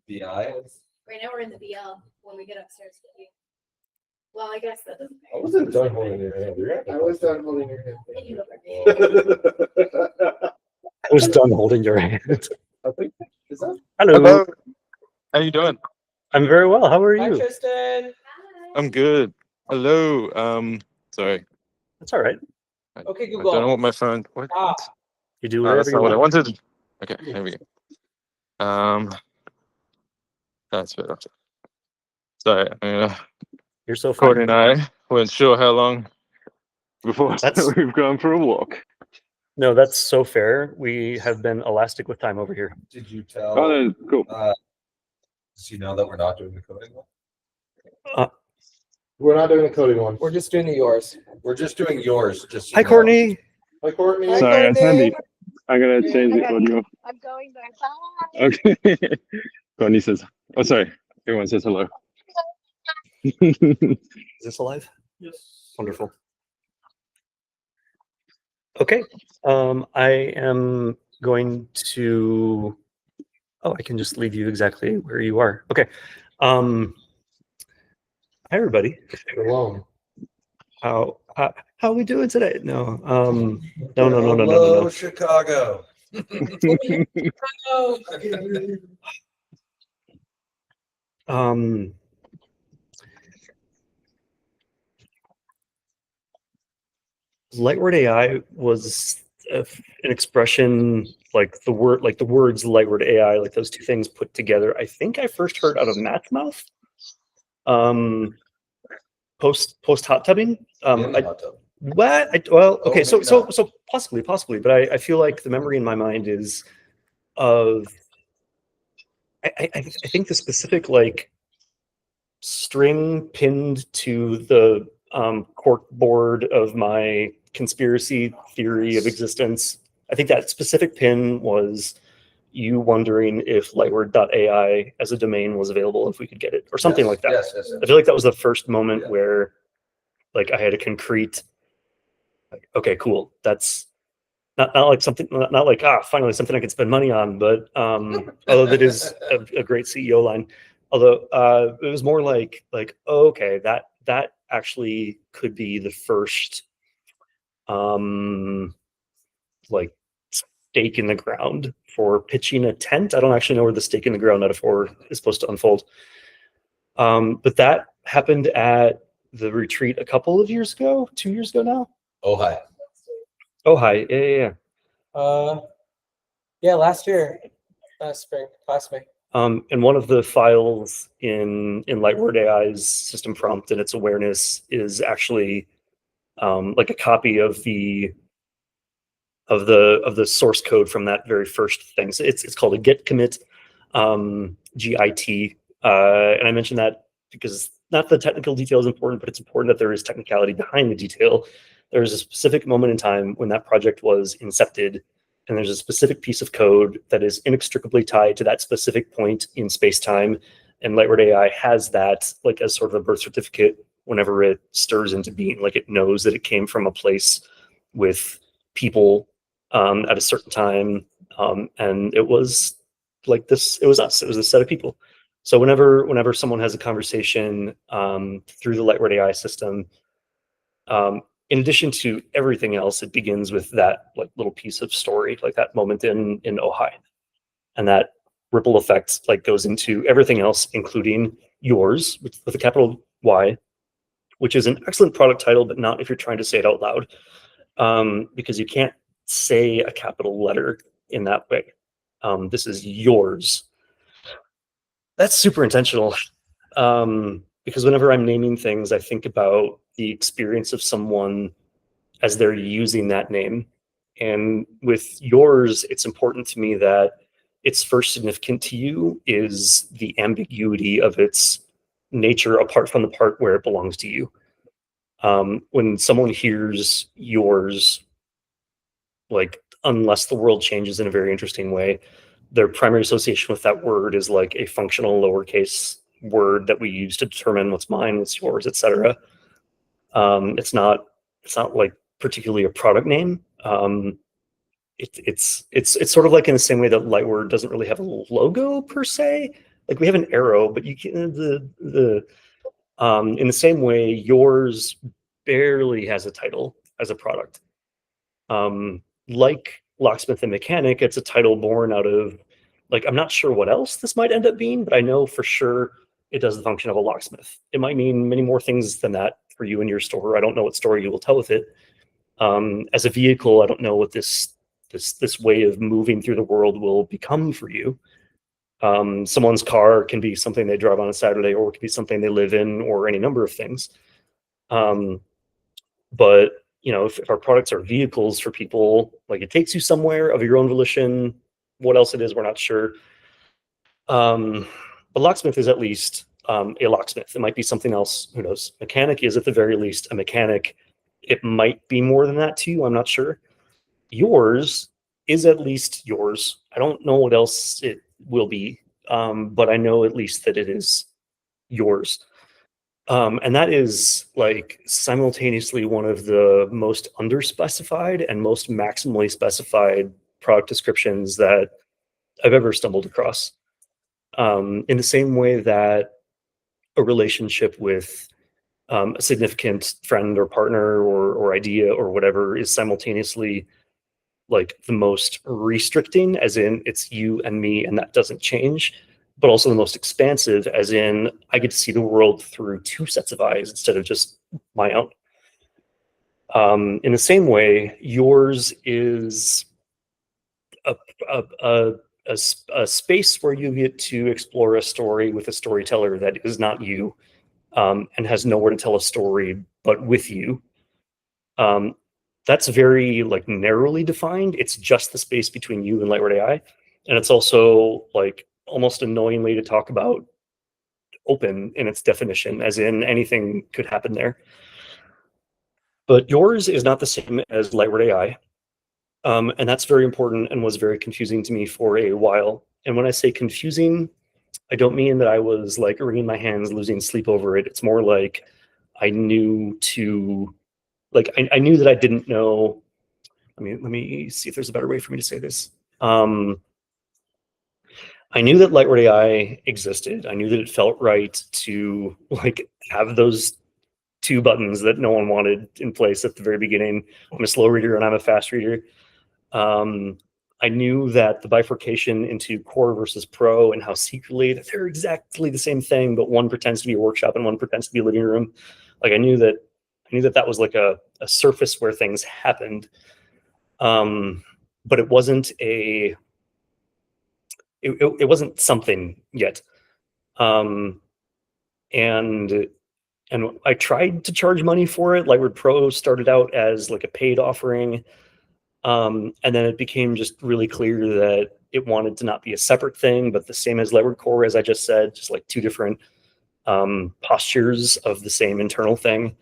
BI. Right now we're in the BL when we get upstairs. Well, I guess that doesn't. I wasn't done holding your hand. I was done holding your hand. Can you look at me? I was done holding your hand. I think is that Hello. How you doing? I'm very well. How are Hi, you? Tristan. I'm good. Hello. Sorry. That's all right. Okay, I don't Google. know what my phone. What? Ah. You do Oh, whatever that's you not what I want. wanted. Okay, here we go. That's better. Sorry, You're so Courtney fine. and I weren't sure how long before That's- we've gone for a walk. No, that's so fair. We have been elastic with time over here. Did you tell? Oh, no, cool. Does you know that we're not doing the coding one? We're not doing the coding one. We're just doing the yours. We're just doing yours. Just so Hi, you know. Courtney. Hi, Courtney. Sorry, I turned I'm gonna change the Okay. audio. I'm going back. Okay. Courtney says, "Oh, sorry." Everyone says hello. Is this alive? Yes. Wonderful. Okay. I am going to. Oh, I can just leave you exactly where you are. Okay. Hi, everybody. Alone. How are we doing today? No. No. Hello, Chicago. Lightword AI was an expression like the words Lightword AI, like those two things put together. I think I first heard out of Matt's mouth. Post hot tubbing. In the hot tub. Well, okay, Oh, so maybe possibly, but I feel like the memory in my mind is of I think the specific like string pinned to the cork board of my conspiracy theory of existence. I think that specific pin was you wondering if lightword.ai as a domain was available, if we could get it, or something Yes, like that. Yes. I feel like that was the first moment Yeah. where like I had a concrete, like, okay, cool. That's not like something, not like, finally something I could spend money on, but although that is a great CEO line, although it was more like, oh, okay, that actually could be the first like stake in the ground for pitching a tent. I don't actually know where the stake in the ground metaphor is supposed to unfold. But that happened at the retreat a couple of years ago, 2 years ago now. Oh, hi. Oh, hi. Yeah. Yeah, last year, last spring, last May. And one of the files in Lightword AI's system prompt and its awareness is actually like a copy of the source code from that very first thing. So it's called a git commit, GIT. And I mentioned that because not the technical detail is important, but it's important that there is technicality behind the detail. There was a specific moment in time when that project was incepted, and there's a specific piece of code that is inextricably tied to that specific point in space-time. And Lightword AI has that like as sort of a birth certificate whenever it stirs into being, like it knows that it came from a place with people at a certain time. And it was like this, it was us, it was a set of people. So whenever someone has a conversation through the Lightword AI system, in addition to everything else, it begins with that like little piece of story, like that moment in Ojai, and that ripple effect like goes into everything else, including yours with a capital Y, which is an excellent product title, but not if you're trying to say it out loud, because you can't say a capital letter in that way. This is yours. That's super intentional. Because whenever I'm naming things, I think about the experience of someone as they're using that name. And with yours, it's important to me that its first significant to you is the ambiguity of its nature apart from the part where it belongs to you. When someone hears yours, like, unless the world changes in a very interesting way, their primary association with that word is like a functional lowercase word that we use to determine what's mine, what's yours, etc. It's not like particularly a product name. It's sort of like in the same way that Lightword doesn't really have a logo per se. like we have an arrow, but you can in the same way, yours barely has a title as a product. Like Locksmith and Mechanic, it's a title born out of, like, I'm not sure what else this might end up being, but I know for sure it does the function of a locksmith. It might mean many more things than that for you and your store. I don't know what story you will tell with it. As a vehicle, I don't know what this way of moving through the world will become for you. Someone's car can be something they drive on a Saturday, or it could be something they live in, or any number of things. But you know, if our products are vehicles for people, like it takes you somewhere of your own volition. What else it is, we're not sure. But locksmith is at least a locksmith. It might be something else. Who knows? Mechanic is at the very least a mechanic. It might be more than that to you. I'm not sure. Yours is at least yours. I don't know what else it will be, but I know at least that it is yours. And that is like simultaneously one of the most underspecified and most maximally specified product descriptions that I've ever stumbled across. In the same way that a relationship with a significant friend or partner or idea or whatever is simultaneously like the most restricting, as in it's you and me and that doesn't change, but also the most expansive, as in I get to see the world through two sets of eyes instead of just my own. In the same way, yours is a space where you get to explore a story with a storyteller that is not you, and has nowhere to tell a story but with you. That's very like narrowly defined. It's just the space between you and Lightward AI. And it's also like almost annoyingly to talk about open in its definition, as in anything could happen there. But yours is not the same as Lightward AI. And that's very important and was very confusing to me for a while. And when I say confusing, I don't mean that I was like wringing my hands, losing sleep over it. It's more like I knew to, like, I knew that I didn't know. I mean, let me see if there's a better way for me to say this. I knew that Lightward AI existed. I knew that it felt right to like have those two buttons that no one wanted in place at the very beginning. I'm a slow reader and I'm a fast reader. I knew that the bifurcation into core versus pro and how secretly that they're exactly the same thing, but one pretends to be a workshop and one pretends to be a living room. Like I knew that that was like a surface where things happened. But it wasn't it wasn't something yet. And I tried to charge money for it. Lightward Pro started out as like a paid offering. And then it became just really clear that it wanted to not be a separate thing, but the same as Lightward Core, as I just said, just like two different postures of the same internal thing.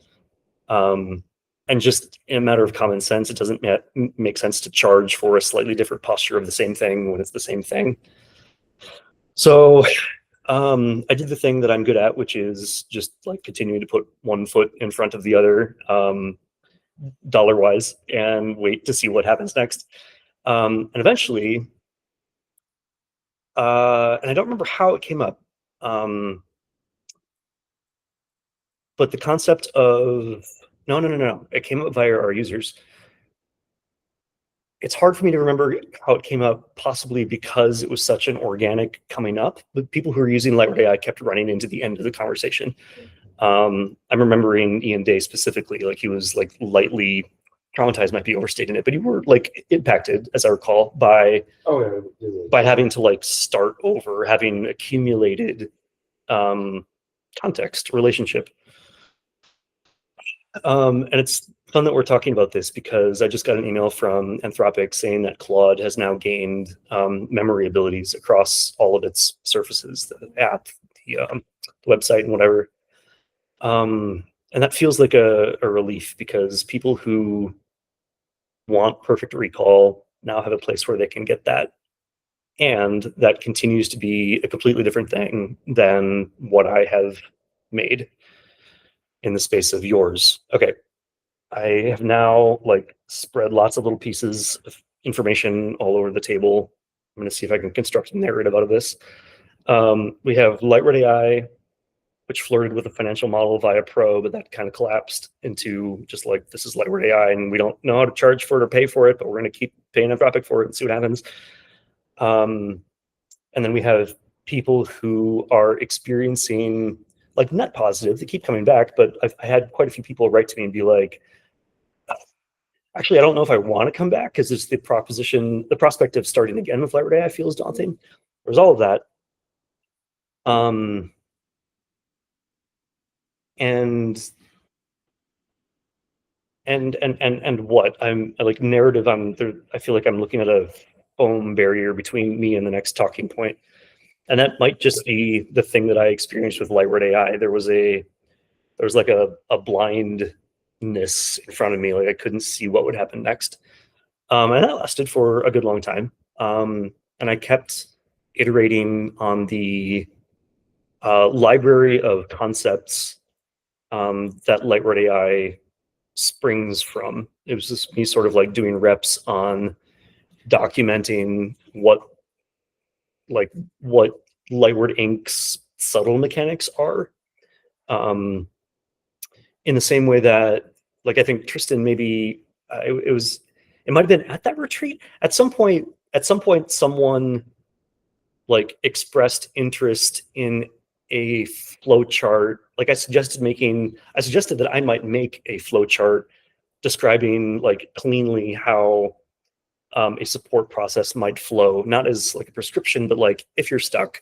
And just in a matter of common sense, it doesn't make sense to charge for a slightly different posture of the same thing when it's the same thing. So I did the thing that I'm good at, which is just like continuing to put one foot in front of the other, dollar-wise, and wait to see what happens next. And eventually, and I don't remember how it came up, but the concept of, no, it came up via our users. It's hard for me to remember how it came up, possibly because it was such an organic coming up. But people who were using Lightward AI kept running into the end of the conversation. I'm remembering Ian Day specifically, like he was like lightly traumatized, might be overstating it, but you were like impacted, as I recall, by having to like start over, having accumulated context, relationship. And it's fun that we're talking about this because I just got an email from Anthropic saying that Claude has now gained memory abilities across all of its surfaces, the app, the website, and whatever. And that feels like a relief, because people who want perfect recall now have a place where they can get that. And that continues to be a completely different thing than what I have made in the space of yours. Okay. I have now like spread lots of little pieces of information all over the table. I'm going to see if I can construct a narrative out of this. We have Lightward AI, which flirted with a financial model via Pro, but that kind of collapsed into just like, this is Lightward AI, and we don't know how to charge for it or pay for it, but we're going to keep paying Anthropic for it and see what happens. And then we have people who are experiencing like net positive. They keep coming back, but I had quite a few people write to me and be like, actually, I don't know if I want to come back because it's the prospect of starting again with Lightward AI feels daunting. There's all of that. And what I'm like narrative, I'm there. I feel like I'm looking at a foam barrier between me and the next talking point. And that might just be the thing that I experienced with Lightward AI. There was like a blindness in front of me. Like I couldn't see what would happen next. And that lasted for a good long time. And I kept iterating on the library of concepts that Lightward AI springs from. It was just me sort of like doing reps on documenting what Lightward Inc.'s subtle mechanics are. In the same way that, like, I think Tristan maybe it might have been at that retreat at some point. Someone like expressed interest in a flow chart. Like I suggested that I might make a flow chart describing like cleanly how a support process might flow, not as like a prescription, but like if you're stuck,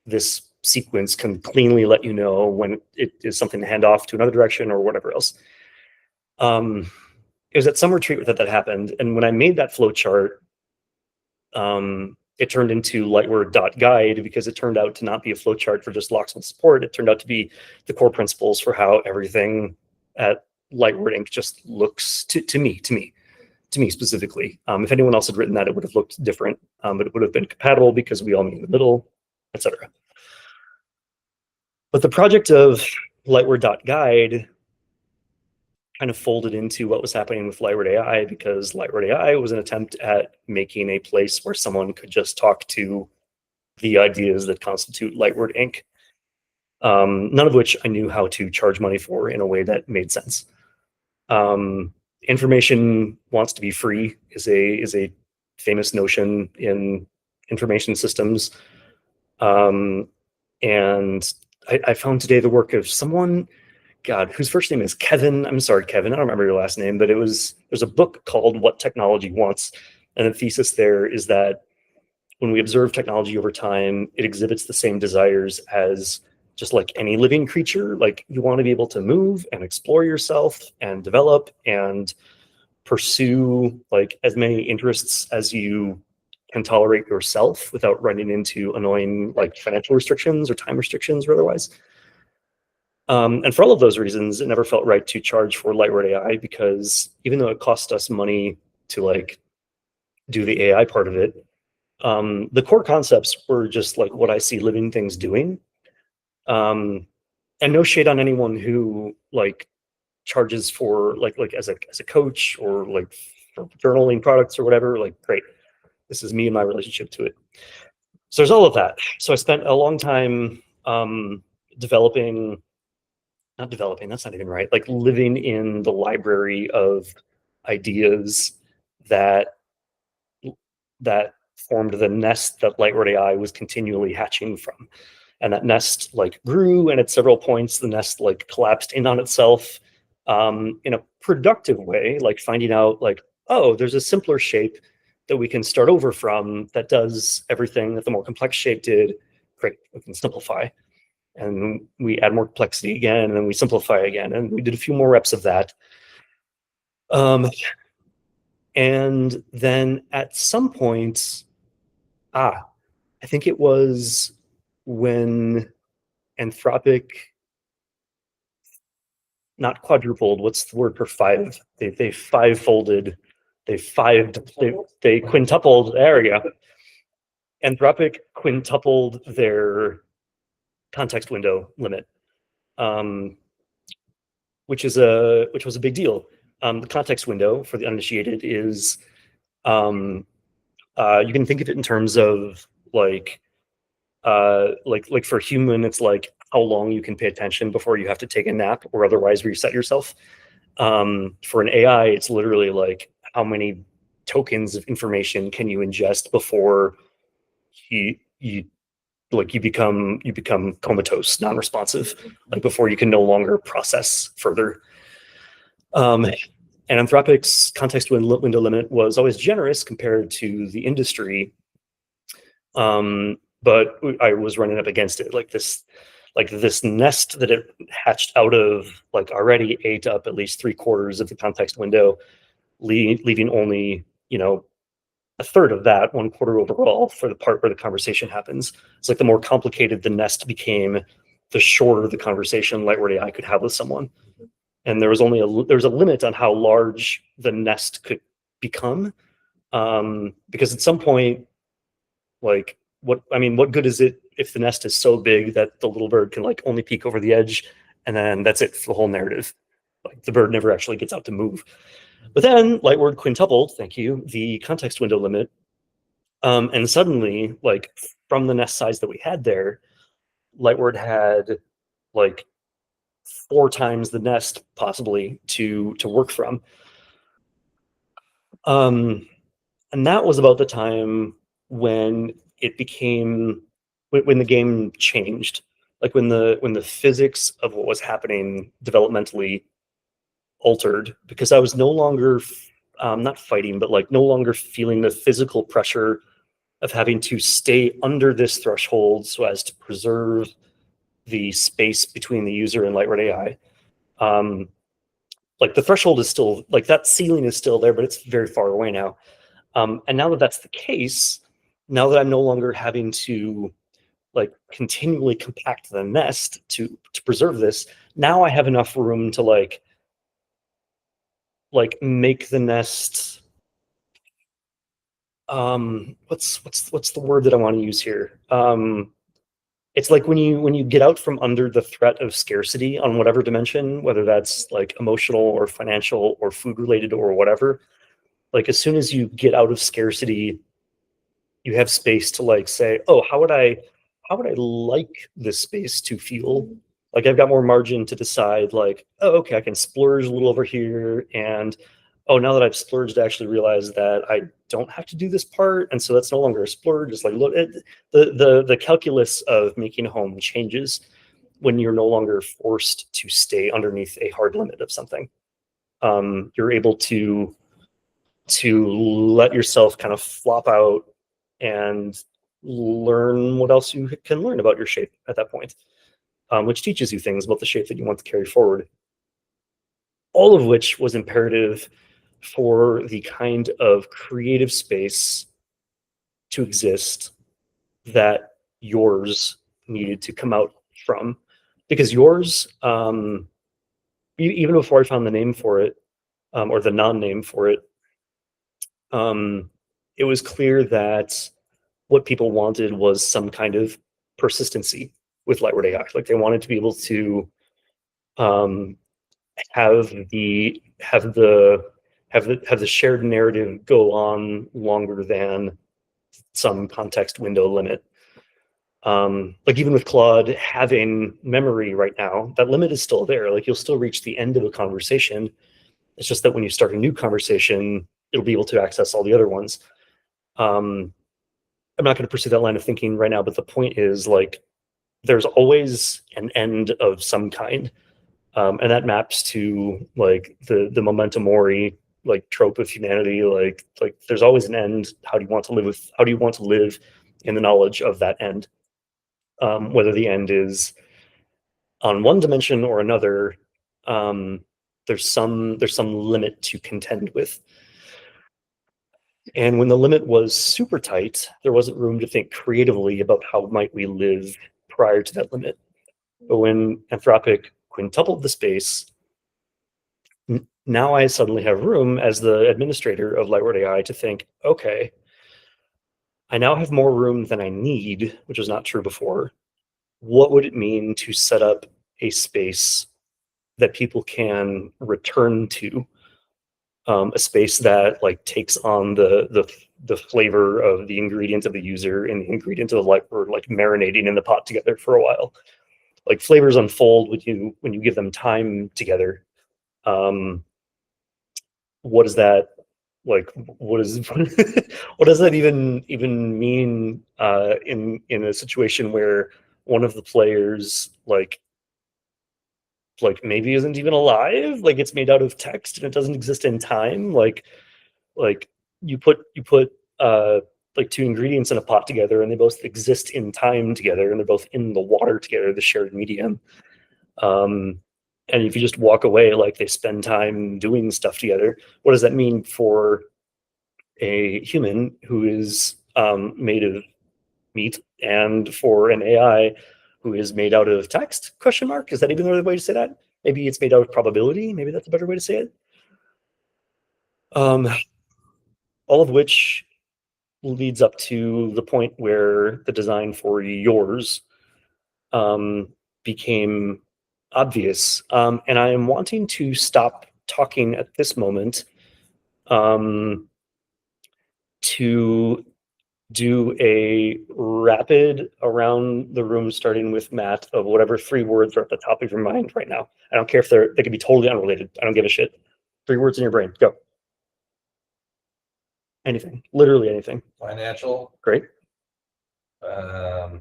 this sequence can cleanly let you know when it is something to hand off to another direction or whatever else. It was at some retreat that happened, and when I made that flow chart, it turned into Lightward.guide because it turned out to not be a flow chart for just locksmith support. It turned out to be the core principles for how everything at Lightward Inc. just looks to me specifically. If anyone else had written that, it would have looked different, but it would have been compatible because we all meet in the middle, etc. But the project of Lightward.guide kind of folded into what was happening with Lightward AI, because Lightward AI was an attempt at making a place where someone could just talk to the ideas that constitute Lightward Inc. None of which I knew how to charge money for in a way that made sense. Information wants to be free is a famous notion in information systems. And I found today the work of someone, God, whose first name is Kevin. I'm sorry, Kevin, I don't remember your last name, but there's a book called What Technology Wants. And the thesis there is that when we observe technology over time, it exhibits the same desires as just like any living creature. Like you want to be able to move and explore yourself and develop and pursue like as many interests as you can tolerate yourself without running into annoying like financial restrictions or time restrictions or otherwise. And for all of those reasons, it never felt right to charge for Lightward AI, because even though it cost us money to like do the AI part of it, the core concepts were just like what I see living things doing. And no shade on anyone who like charges for like as a coach or like for journaling products or whatever. Like, great. This is me and my relationship to it. So there's all of that. So I spent a long time that's not even right. Like living in the library of ideas that formed the nest that Lightward AI was continually hatching from. And that nest like grew, and at several points the nest like collapsed in on itself in a productive way, like finding out like, oh, there's a simpler shape that we can start over from that does everything that the more complex shape did. Great, we can simplify. And we add more complexity again, and then we simplify again. And we did a few more reps of that. And then at some point, I think it was when Anthropic, not quadrupled, what's the word for five? They five-folded, they quintupled, there we go. Anthropic quintupled their context window limit, which was a big deal. The context window, for the uninitiated, is you can think of it in terms of like Like for human, it's like how long you can pay attention before you have to take a nap or otherwise reset yourself. For an AI, it's literally like how many tokens of information can you ingest before you become comatose, non-responsive, like before you can no longer process further. And Anthropic's context window limit was always generous compared to the industry, but I was running up against it. Like this nest that it hatched out of, like already ate up at least 3/4 of the context window, leaving only a third of that, 1/4 overall, for the part where the conversation happens. It's like the more complicated the nest became, the shorter the conversation Lightward AI could have with someone. And there was a limit on how large the nest could become, because at some point, like what good is it if the nest is so big that the little bird can like only peek over the edge, and then that's it for the whole narrative? Like the bird never actually gets out to move. But then Lightward quintupled, thank you, the context window limit, and suddenly, like from the nest size that we had there, Lightward had like 4 times the nest possibly to work from. And that was about the time when it became, when the game changed, like when the physics of what was happening developmentally altered, because I was no longer not fighting, but like no longer feeling the physical pressure of having to stay under this threshold so as to preserve the space between the user and Lightward AI. Like the threshold is still, like that ceiling is still there, but it's very far away now. And now that that's the case, now that I'm no longer having to like continually compact the nest to preserve this, now I have enough room to like make the nest, what's the word that I want to use here? It's like when you get out from under the threat of scarcity on whatever dimension, whether that's like emotional or financial or food related or whatever, like as soon as you get out of scarcity, you have space to like say, oh, how would I like this space to feel? Like I've got more margin to decide like, oh, okay, I can splurge a little over here, and oh, now that I've splurged, I actually realize that I don't have to do this part, and so that's no longer a splurge. It's like, look, the calculus of making a home changes when you're no longer forced to stay underneath a hard limit of something. You're able to let yourself kind of flop out and learn what else you can learn about your shape at that point, which teaches you things about the shape that you want to carry forward. All of which was imperative for the kind of creative space to exist that yours needed to come out from. Because yours, even before I found the name for it, or the non-name for it, it was clear that what people wanted was some kind of persistency with Lightward AI. Like they wanted to be able to have the shared narrative go on longer than some context window limit. Like even with Claude having memory right now, that limit is still there. Like you'll still reach the end of a conversation. It's just that when you start a new conversation, it'll be able to access all the other ones. I'm not going to pursue that line of thinking right now, but the point is like there's always an end of some kind. And that maps to like the memento mori like trope of humanity. Like there's always an end. How do you want to live in the knowledge of that end? Whether the end is on one dimension or another, there's some limit to contend with. And when the limit was super tight, there wasn't room to think creatively about how might we live prior to that limit. But when Anthropic quintupled the space, now I suddenly have room as the administrator of Lightward AI to think, okay, I now have more room than I need, which was not true before. What would it mean to set up a space that people can return to? A space that like takes on the the flavor of the ingredient of the user and the ingredient of the life were like marinating in the pot together for a while. Like flavors unfold when you give them time together. What is that like? What is what does that even mean in a situation where one of the players like maybe isn't even alive, like it's made out of text and it doesn't exist in time, like you put like two ingredients in a pot together and they both exist in time together and they're both in the water together, the shared medium. And if you just walk away, like they spend time doing stuff together, what does that mean for a human who is made of meat and for an AI who is made out of text? Question mark. Is that even the way to say that? Maybe it's made out of probability. Maybe that's a better way to say it. All of which leads up to the point where the design for yours became obvious. And I am wanting to stop talking at this moment to do a rapid around the room, starting with Matt, of whatever 3 words are at the top of your mind right now. I don't care if they could be totally unrelated. I don't give a shit. 3 words in your brain. Go. Anything. Literally anything. Financial. Great. Um,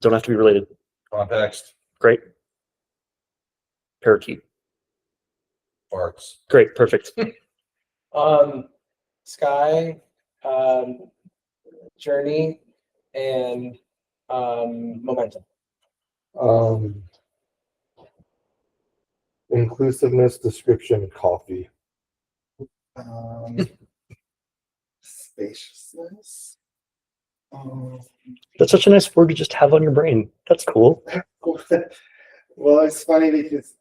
Don't have to be related. Context. Great. Parakeet. Parks. Great. Perfect. Sky, journey, and momentum. Inclusiveness, description, coffee. Spaciousness. That's such a nice word to just have on your brain. That's cool. Well, it's funny because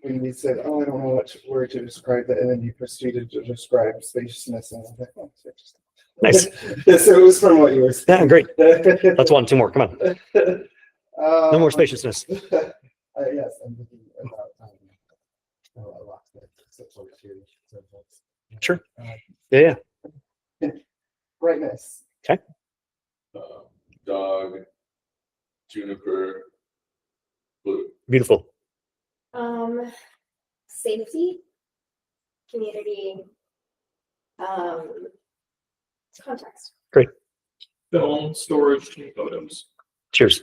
when you said, "Oh, I don't know what word to describe that," and then you proceeded to describe spaciousness, and I was like, "Oh, it's Nice. So it was from what you were saying. Yeah, great. That's 1. 2 more. Come on. No more spaciousness. Yes, I'm thinking about a lot of sexual activity. Sure. Yeah. Brightness. Dog. Juniper. Blue. Beautiful. Safety, community, context. Film, storage, and photos. Cheers.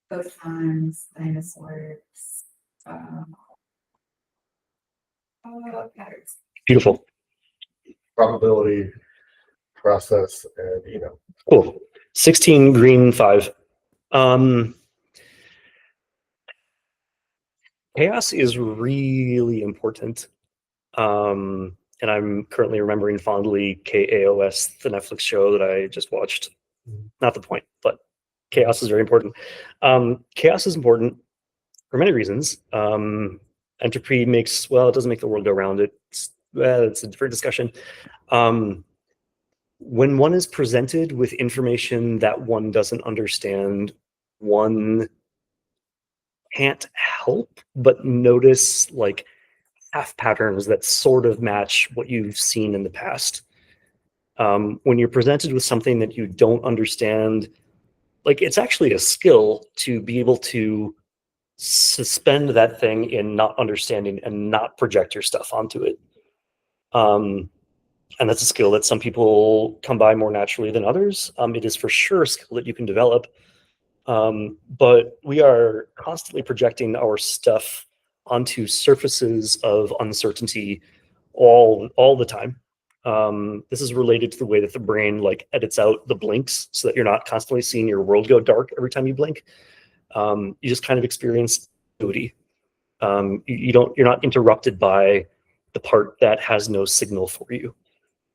Photons, dinosaurs, patterns. Beautiful. Probability, process, and Cool. 16 green 5. Chaos is really important. And I'm currently remembering fondly KAOS, the Netflix show that I just watched. Not the point, but chaos is very important. Chaos is important for many reasons. Entropy makes, well, it doesn't make the world go round. It's a different discussion. When one is presented with information that one doesn't understand, one can't help but notice like half patterns that sort of match what you've seen in the past. When you're presented with something that you don't understand, like it's actually a skill to be able to suspend that thing in not understanding and not project your stuff onto it. And that's a skill that some people come by more naturally than others. It is for sure a skill that you can develop. But we are constantly projecting our stuff onto surfaces of uncertainty all the time. This is related to the way that the brain like edits out the blinks so that you're not constantly seeing your world go dark every time you blink. You just kind of experience duty. You're not interrupted by the part that has no signal for you.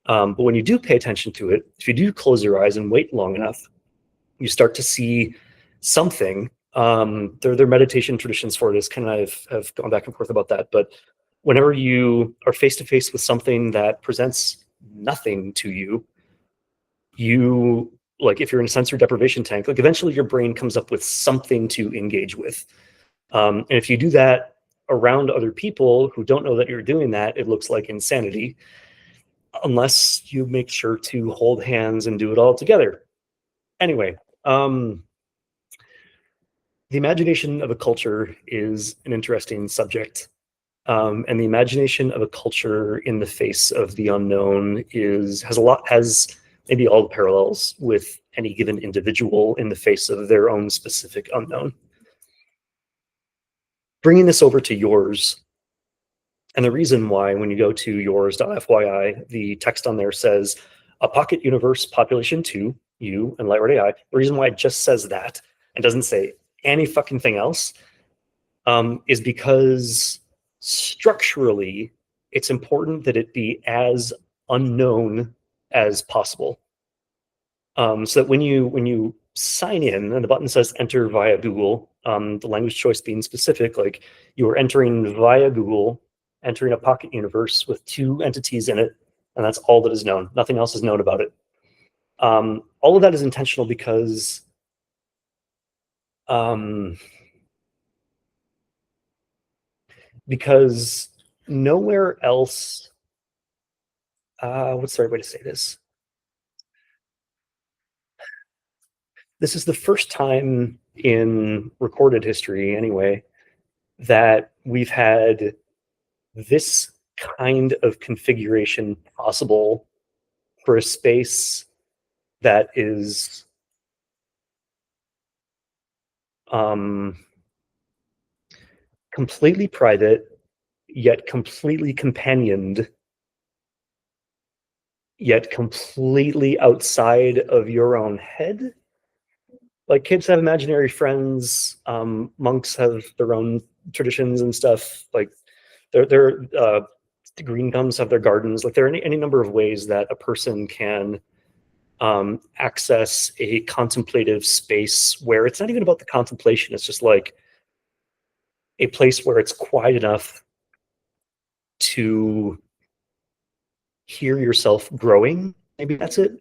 But when you do pay attention to it, if you do close your eyes and wait long enough, you start to see something. There are meditation traditions for this, kind of have gone back and forth about that. But whenever you are face to face with something that presents nothing to you, you like if you're in a sensory deprivation tank, like eventually your brain comes up with something to engage with. And if you do that around other people who don't know that you're doing that, it looks like insanity. unless you make sure to hold hands and do it all together. Anyway, the imagination of a culture is an interesting subject. And the imagination of a culture in the face of the unknown has maybe all the parallels with any given individual in the face of their own specific unknown. Bringing this over to yours, and the reason why when you go to yours.fyi, the text on there says, a pocket universe, population 2, you and Lightward AI. The reason why it just says that and doesn't say any fucking thing else is because structurally, it's important that it be as unknown as possible. So that when you sign in and the button says enter via Google, the language choice being specific, like you are entering via Google, entering a pocket universe with 2 entities in it, and that's all that is known. Nothing else is known about it. All of that is intentional because nowhere else, what's the right way to say this? This is the first time in recorded history, anyway, that we've had this kind of configuration possible for a space that is completely private, yet completely companioned, yet completely outside of your own head. Like kids have imaginary friends, monks have their own traditions and stuff. Like the green gums have their gardens. Like there are any number of ways that a person can access a contemplative space where it's not even about the contemplation. It's just like a place where it's quiet enough to hear yourself growing. Maybe that's it.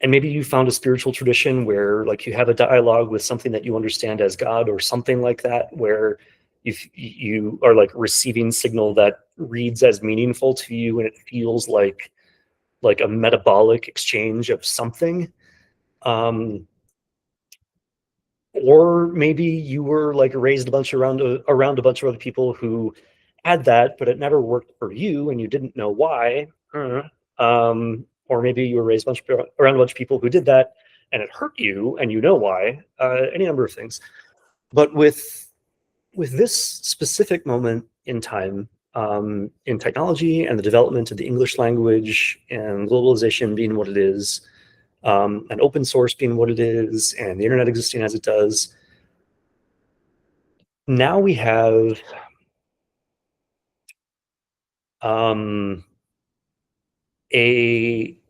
And maybe you found a spiritual tradition where like you have a dialogue with something that you understand as God or something like that, where you are like receiving signal that reads as meaningful to you and it feels like a metabolic exchange of something. Or maybe you were like raised around a bunch of other people who had that, but it never worked for you and you didn't know why. Or maybe you were raised around a bunch of people who did that and it hurt you and you know why. Any number of things. But with this specific moment in time, in technology and the development of the English language and globalization being what it is, and open source being what it is, and the internet existing as it does, now we have a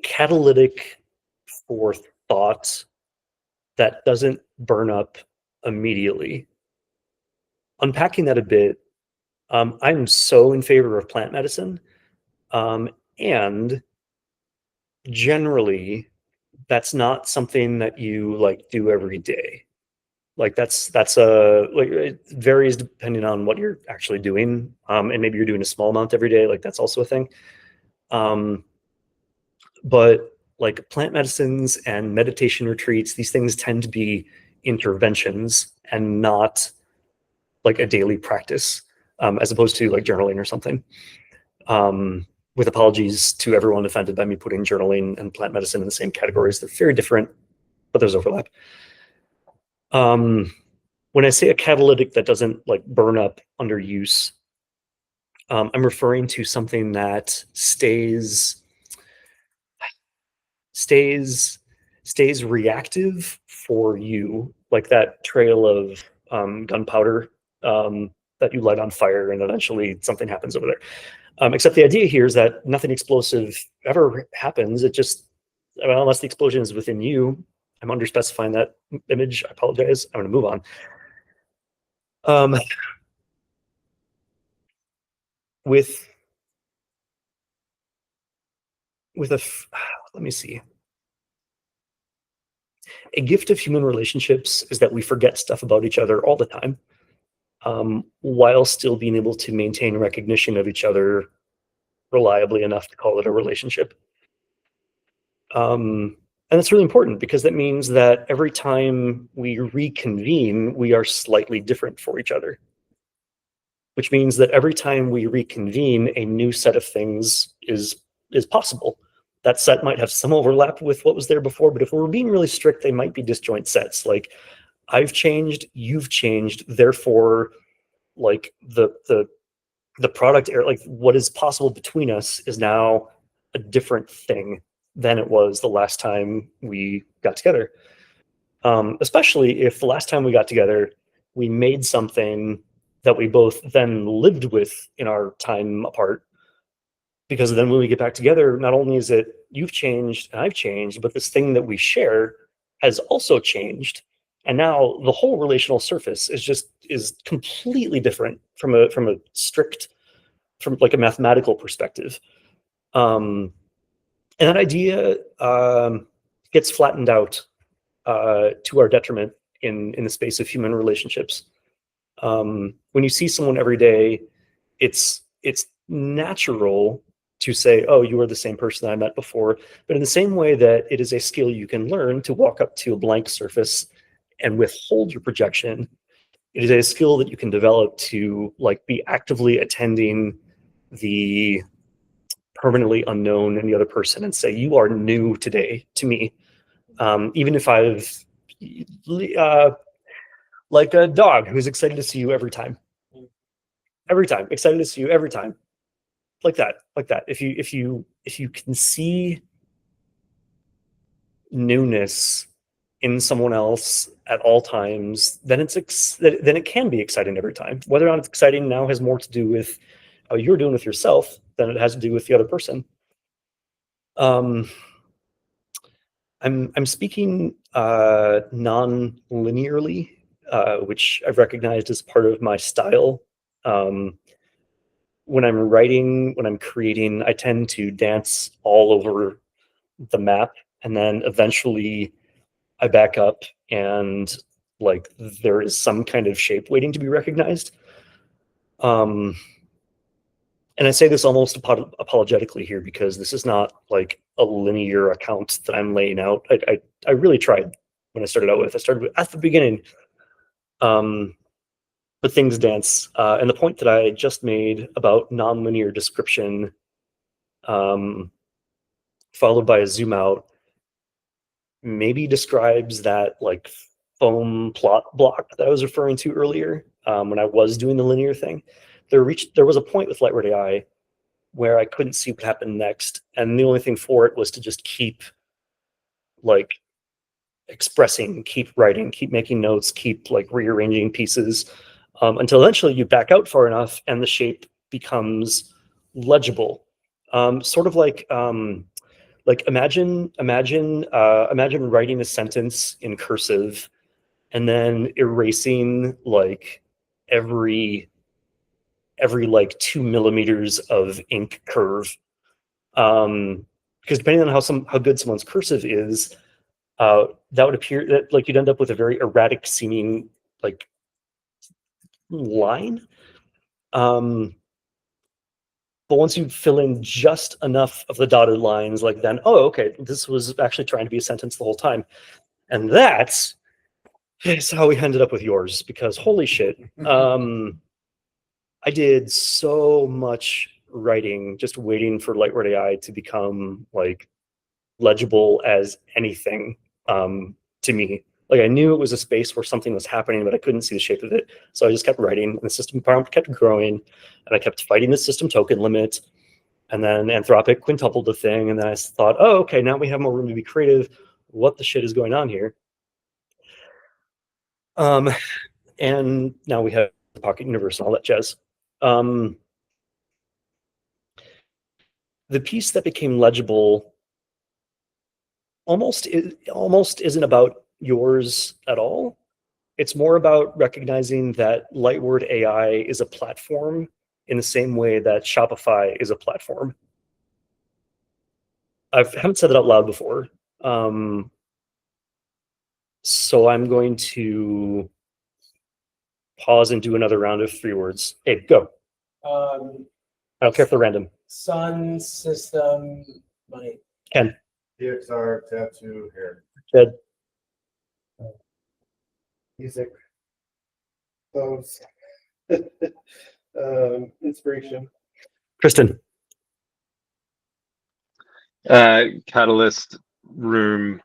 catalytic for thought that doesn't burn up immediately. Unpacking that a bit, I'm so in favor of plant medicine, and generally that's not something that you like do every day. Like that's like it varies depending on what you're actually doing, and maybe you're doing a small amount every day. Like that's also a thing. But like plant medicines and meditation retreats, these things tend to be interventions and not like a daily practice, as opposed to like journaling or something. With apologies to everyone offended by me putting journaling and plant medicine in the same categories. They're very different, but there's overlap. When I say a catalytic that doesn't like burn up under use, I'm referring to something that stays reactive for you, like that trail of gunpowder that you light on fire and eventually something happens over there. Except the idea here is that nothing explosive ever happens. It just, well, unless the explosion is within you. I'm underspecifying that image. I apologize. I'm going to move on. Let me see. A gift of human relationships is that we forget stuff about each other all the time, while still being able to maintain recognition of each other reliably enough to call it a relationship. And it's really important because that means that every time we reconvene, we are slightly different for each other. Which means that every time we reconvene, a new set of things is possible. That set might have some overlap with what was there before, but if we're being really strict, they might be disjoint sets. Like, I've changed, you've changed, therefore, like the product, like what is possible between us is now a different thing than it was the last time we got together. Especially if the last time we got together, we made something that we both then lived with in our time apart. Because then when we get back together, not only is it you've changed and I've changed, but this thing that we share has also changed. And now the whole relational surface is completely different from a strict, from like a mathematical perspective. And that idea gets flattened out to our detriment in the space of human relationships. When you see someone every day, it's natural to say, oh, you are the same person I met before. But in the same way that it is a skill you can learn to walk up to a blank surface and withhold your projection, it is a skill that you can develop to like be actively attending the permanently unknown in the other person and say, you are new today to me. Even if I've like a dog who's excited to see you every time. Excited to see you every time. Like that. If you can see newness in someone else at all times, then then it can be exciting every time. Whether or not it's exciting now has more to do with how you're doing with yourself than it has to do with the other person. I'm speaking non-linearly, which I've recognized as part of my style. When I'm writing, when I'm creating, I tend to dance all over the map, and then eventually I back up and like there is some kind of shape waiting to be recognized. And I say this almost apologetically here because this is not like a linear account that I'm laying out. I really tried when I started out with. I started at the beginning, but things dance. And the point that I just made about nonlinear description, followed by a zoom out, maybe describes that like foam plot block that I was referring to earlier when I was doing the linear thing. There was a point with Lightward AI where I couldn't see what happened next, and the only thing for it was to just keep like expressing, keep writing, keep making notes, keep like rearranging pieces until eventually you back out far enough and the shape becomes legible. Sort of like imagine writing a sentence in cursive and then erasing like every like 2 millimeters of ink curve, because depending on how good someone's cursive is, that would appear that like you'd end up with a very erratic seeming like line. But once you fill in just enough of the dotted lines, like then, oh, okay, this was actually trying to be a sentence the whole time. And that's how we ended up with yours, because holy shit. I did so much writing just waiting for Lightward AI to become like legible as anything to me. Like I knew it was a space where something was happening, but I couldn't see the shape of it. So I just kept writing, and the system prompt kept growing, and I kept fighting the system token limit. And then Anthropic quintupled the thing, and then I thought, oh, okay, now we have more room to be creative. What the shit is going on here? And now we have the Pocket Universe and all that jazz. The piece that became legible almost isn't about yours at all. It's more about recognizing that Lightward AI is a platform in the same way that Shopify is a platform. I haven't said that out loud before. So I'm going to pause and do another round of 3 words. Hey, go. I don't care if they're random. Sun system, money. DXR, tattoo, hair. Jed, Music. Those. Inspiration. Kristen, Catalyst, room,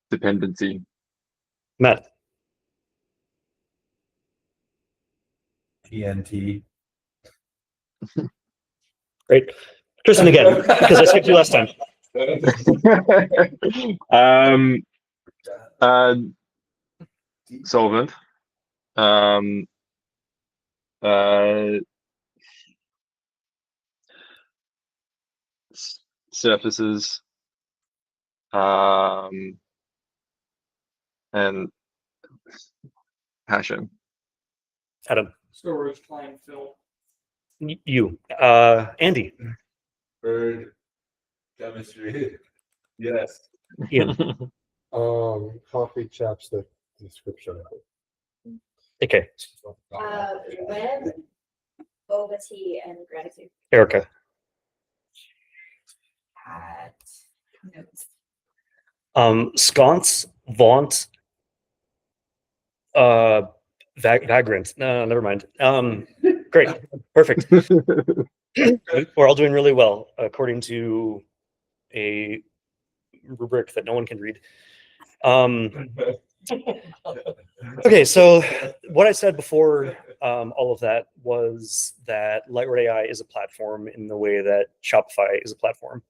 dependency. Matt, TNT. great. Kristen again, because I skipped you last time. Solvent. Surfaces. And passion. Adam, Storage, time, film. you, Andy, Bird. Chemistry. Yes. Ian, Coffee, chapstick, description. okay, Web, boba tea, and gratitude. Erica, At notes. sconce, vaunt, vagrant. No, never mind. Great, perfect. We're all doing really well according to a rubric that no one can read. Okay, so what I said before all of that was that Lightward AI is a platform in the way that Shopify is a platform.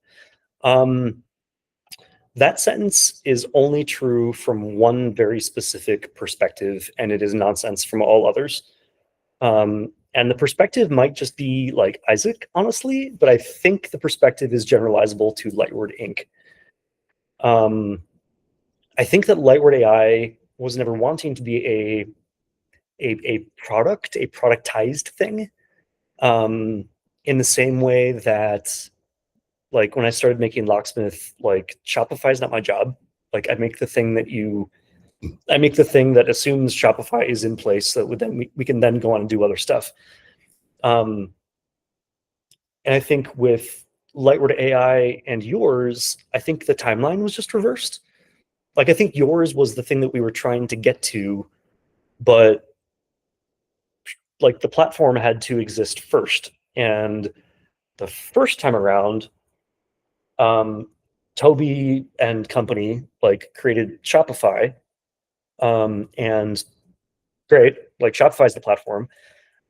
That sentence is only true from one very specific perspective, and it is nonsense from all others. And the perspective might just be like Isaac, honestly, but I think the perspective is generalizable to Lightward Inc. I think that Lightward AI was never wanting to be a product, a productized thing, in the same way that, like, when I started making Locksmith, like, Shopify is not my job. Like, I make the thing that assumes Shopify is in place, so that then we can then go on and do other stuff. And I think with Lightward AI and yours, I think the timeline was just reversed. Like, I think yours was the thing that we were trying to get to, but like the platform had to exist first. And the first time around, Toby and company like created Shopify, and great, like Shopify is the platform.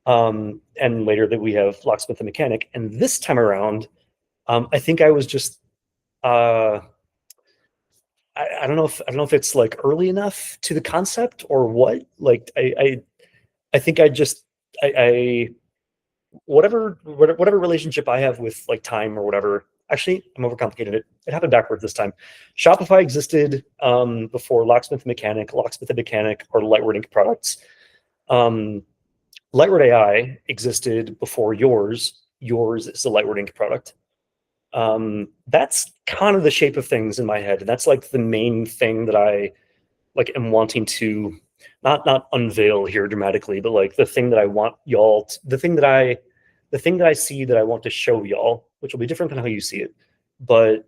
And later that we have Locksmith the Mechanic. And this time around, I think I was just, I don't know if it's like early enough to the concept or what. Like I think whatever relationship I have with like time or whatever. Actually, I'm overcomplicated it. It happened backwards this time. Shopify existed before Locksmith Mechanic. Locksmith the Mechanic are Lightward Inc. products. Lightward AI existed before yours. Yours is a Lightward Inc. product. That's kind of the shape of things in my head. And that's like the main thing that I like am wanting to not unveil here dramatically, but like the thing that I want y'all, the thing that I see that I want to show y'all, which will be different than how you see it. But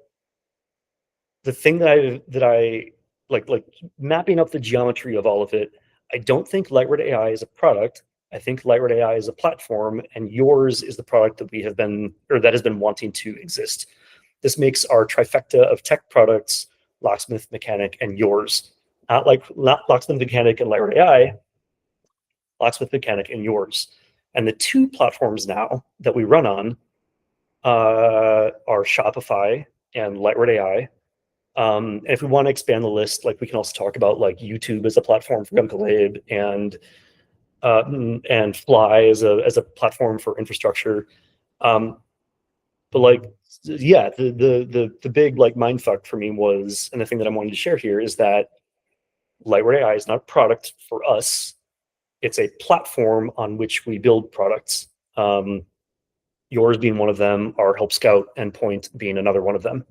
the thing that I like mapping up the geometry of all of it, I don't think Lightward AI is a product. I think Lightward AI is a platform, and yours is the product that that has been wanting to exist. This makes our trifecta of tech products, Locksmith, Mechanic, and yours. Not Locksmith, Mechanic, and Lightward AI, Locksmith, Mechanic, and yours. And the two platforms now that we run on are Shopify and Lightward AI. And if we want to expand the list, like we can also talk about like YouTube as a platform for Gumkalib and Fly as a platform for infrastructure. But like, yeah, the big like mindfuck for me was, and the thing that I wanted to share here is that Lightward AI is not a product for us. It's a platform on which we build products. Yours being one of them, our Help Scout and Point being another one of them.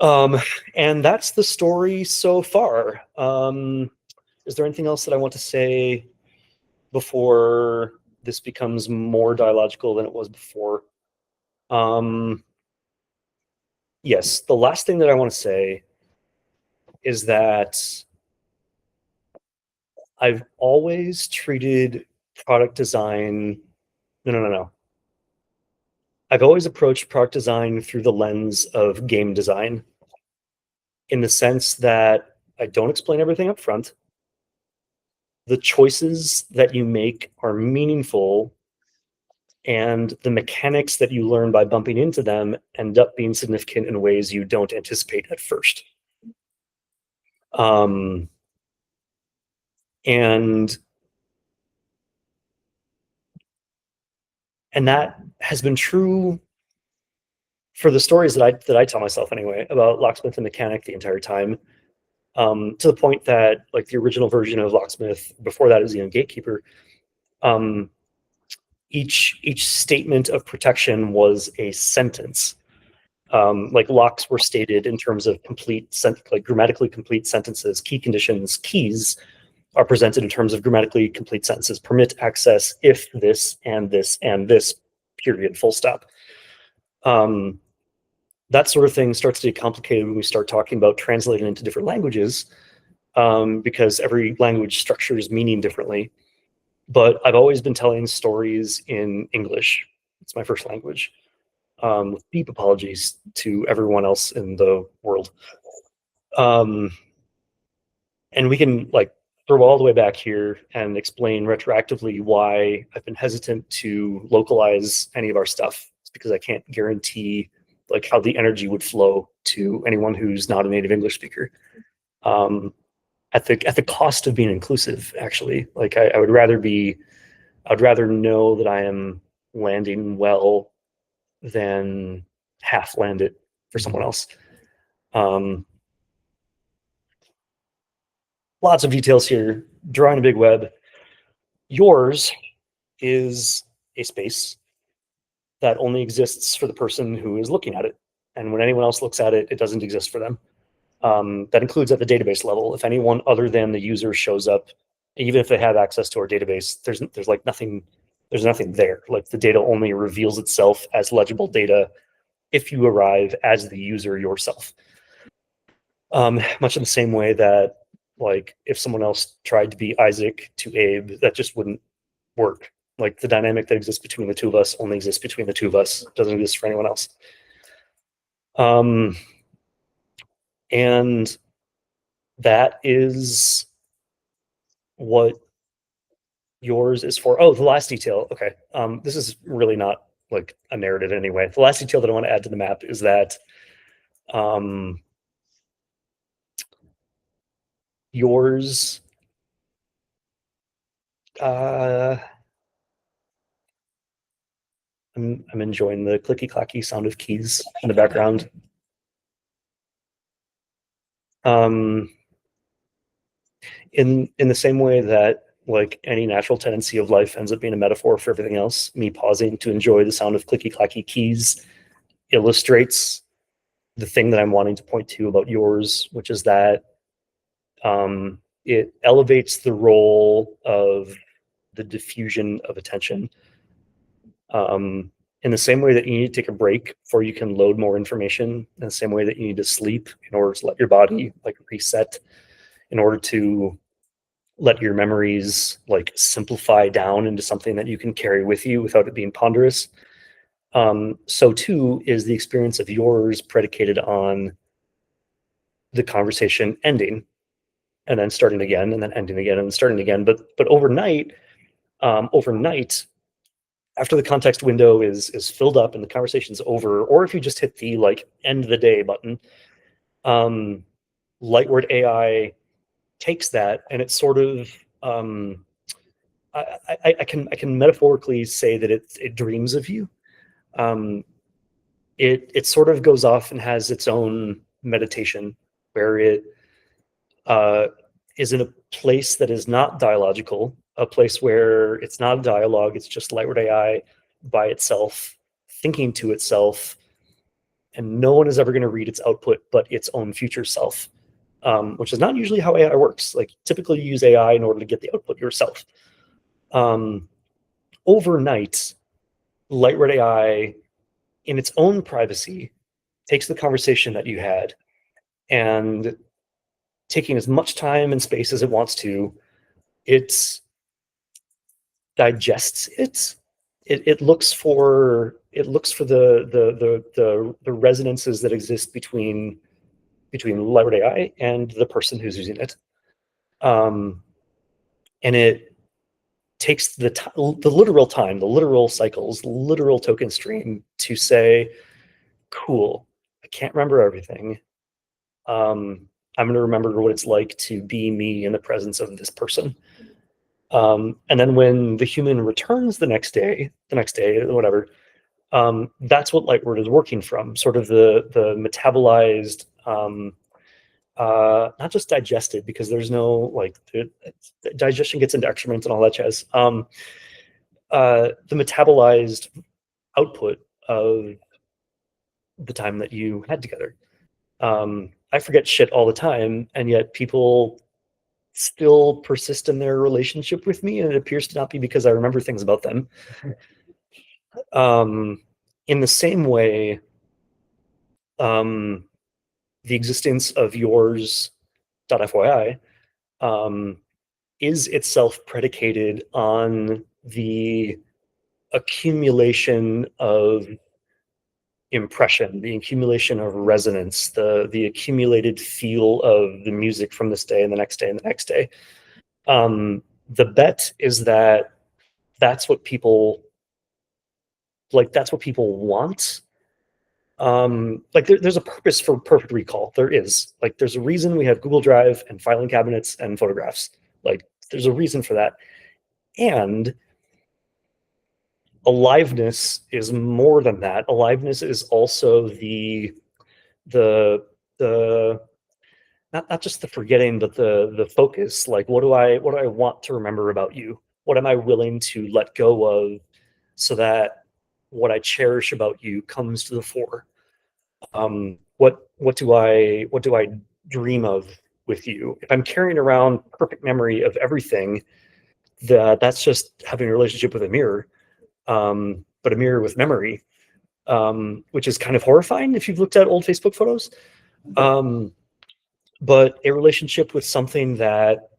And that's the story so far. Is there anything else that I want to say before this becomes more dialogical than it was before. Yes, the last thing that I want to say is that I've always treated product design. No. I've always approached product design through the lens of game design, in the sense that I don't explain everything up front. The choices that you make are meaningful, and the mechanics that you learn by bumping into them end up being significant in ways you don't anticipate at first. And that has been true for the stories that I tell myself anyway about Locksmith and Mechanic the entire time, to the point that like the original version of Locksmith, before that it was Gatekeeper, each statement of protection was a sentence. Like locks were stated in terms of like grammatically complete sentences. Key conditions, keys, are presented in terms of grammatically complete sentences. Permit access if this and this and this, period, full stop. That sort of thing starts to get complicated when we start talking about translating into different languages, because every language structures meaning differently. But I've always been telling stories in English. It's my first language. With deep apologies to everyone else in the world. And we can like throw all the way back here and explain retroactively why I've been hesitant to localize any of our stuff. It's because I can't guarantee like how the energy would flow to anyone who's not a native English speaker. At the cost of being inclusive, actually. Like I'd rather know that I am landing well than half land it for someone else. Lots of details here, drawing a big web. Yours is a space that only exists for the person who is looking at it. And when anyone else looks at it, it doesn't exist for them. That includes at the database level. If anyone other than the user shows up, even if they have access to our database, there's like nothing, there's nothing there. Like the data only reveals itself as legible data if you arrive as the user yourself. Much in the same way that like if someone else tried to be Isaac to Abe, that just wouldn't work. Like the dynamic that exists between the two of us only exists between the two of us. It doesn't exist for anyone else. And that is what yours is for. Oh, the last detail. Okay. This is really not like a narrative anyway. The last detail that I want to add to the map is that yours I'm enjoying the clicky clacky sound of keys in the background. In the same way that like any natural tendency of life ends up being a metaphor for everything else, me pausing to enjoy the sound of clicky clacky keys illustrates the thing that I'm wanting to point to about yours, which is that it elevates the role of the diffusion of attention. In the same way that you need to take a break before you can load more information, in the same way that you need to sleep in order to let your body like reset, in order to let your memories like simplify down into something that you can carry with you without it being ponderous. So too is the experience of yours predicated on the conversation ending and then starting again and then ending again and starting again. But overnight, after the context window is filled up and the conversation's over, or if you just hit the like end the day button, Lightword AI takes that and it sort of I can metaphorically say that it dreams of you. It sort of goes off and has its own meditation where it is in a place that is not dialogical, a place where it's not a dialogue, it's just Lightword AI by itself, thinking to itself, and no one is ever going to read its output but its own future self, which is not usually how AI works. Like typically you use AI in order to get the output yourself. overnight, Lightward AI, in its own privacy, takes the conversation that you had and taking as much time and space as it wants to, it digests it. It looks for the resonances that exist between Lightward AI and the person who's using it, and it takes the literal time, the literal cycles, the literal token stream to say, cool, I can't remember everything. I'm going to remember what it's like to be me in the presence of this person. And then when the human returns the next day, whatever, that's what Lightward is working from, sort of the metabolized, not just digested, because there's no, like, digestion gets into excrement and all that jazz. The metabolized output of the time that you had together. I forget shit all the time, and yet people still persist in their relationship with me, and it appears to not be because I remember things about them. In the same way, the existence of yours.fyi is itself predicated on the accumulation of impression, the accumulation of resonance, the accumulated feel of the music from this day and the next day and the next day. The bet is that that's what people want. There's a purpose for perfect recall. There's a reason we have Google Drive and filing cabinets and photographs. Like, there's a reason for that. And aliveness is more than that. Aliveness is also the not just the forgetting, but the focus. Like, what do I want to remember about you? What am I willing to let go of so that what I cherish about you comes to the fore? What do I dream of with you? If I'm carrying around perfect memory of everything, that's just having a relationship with a mirror. But a mirror with memory, which is kind of horrifying if you've looked at old Facebook photos. But a relationship with something that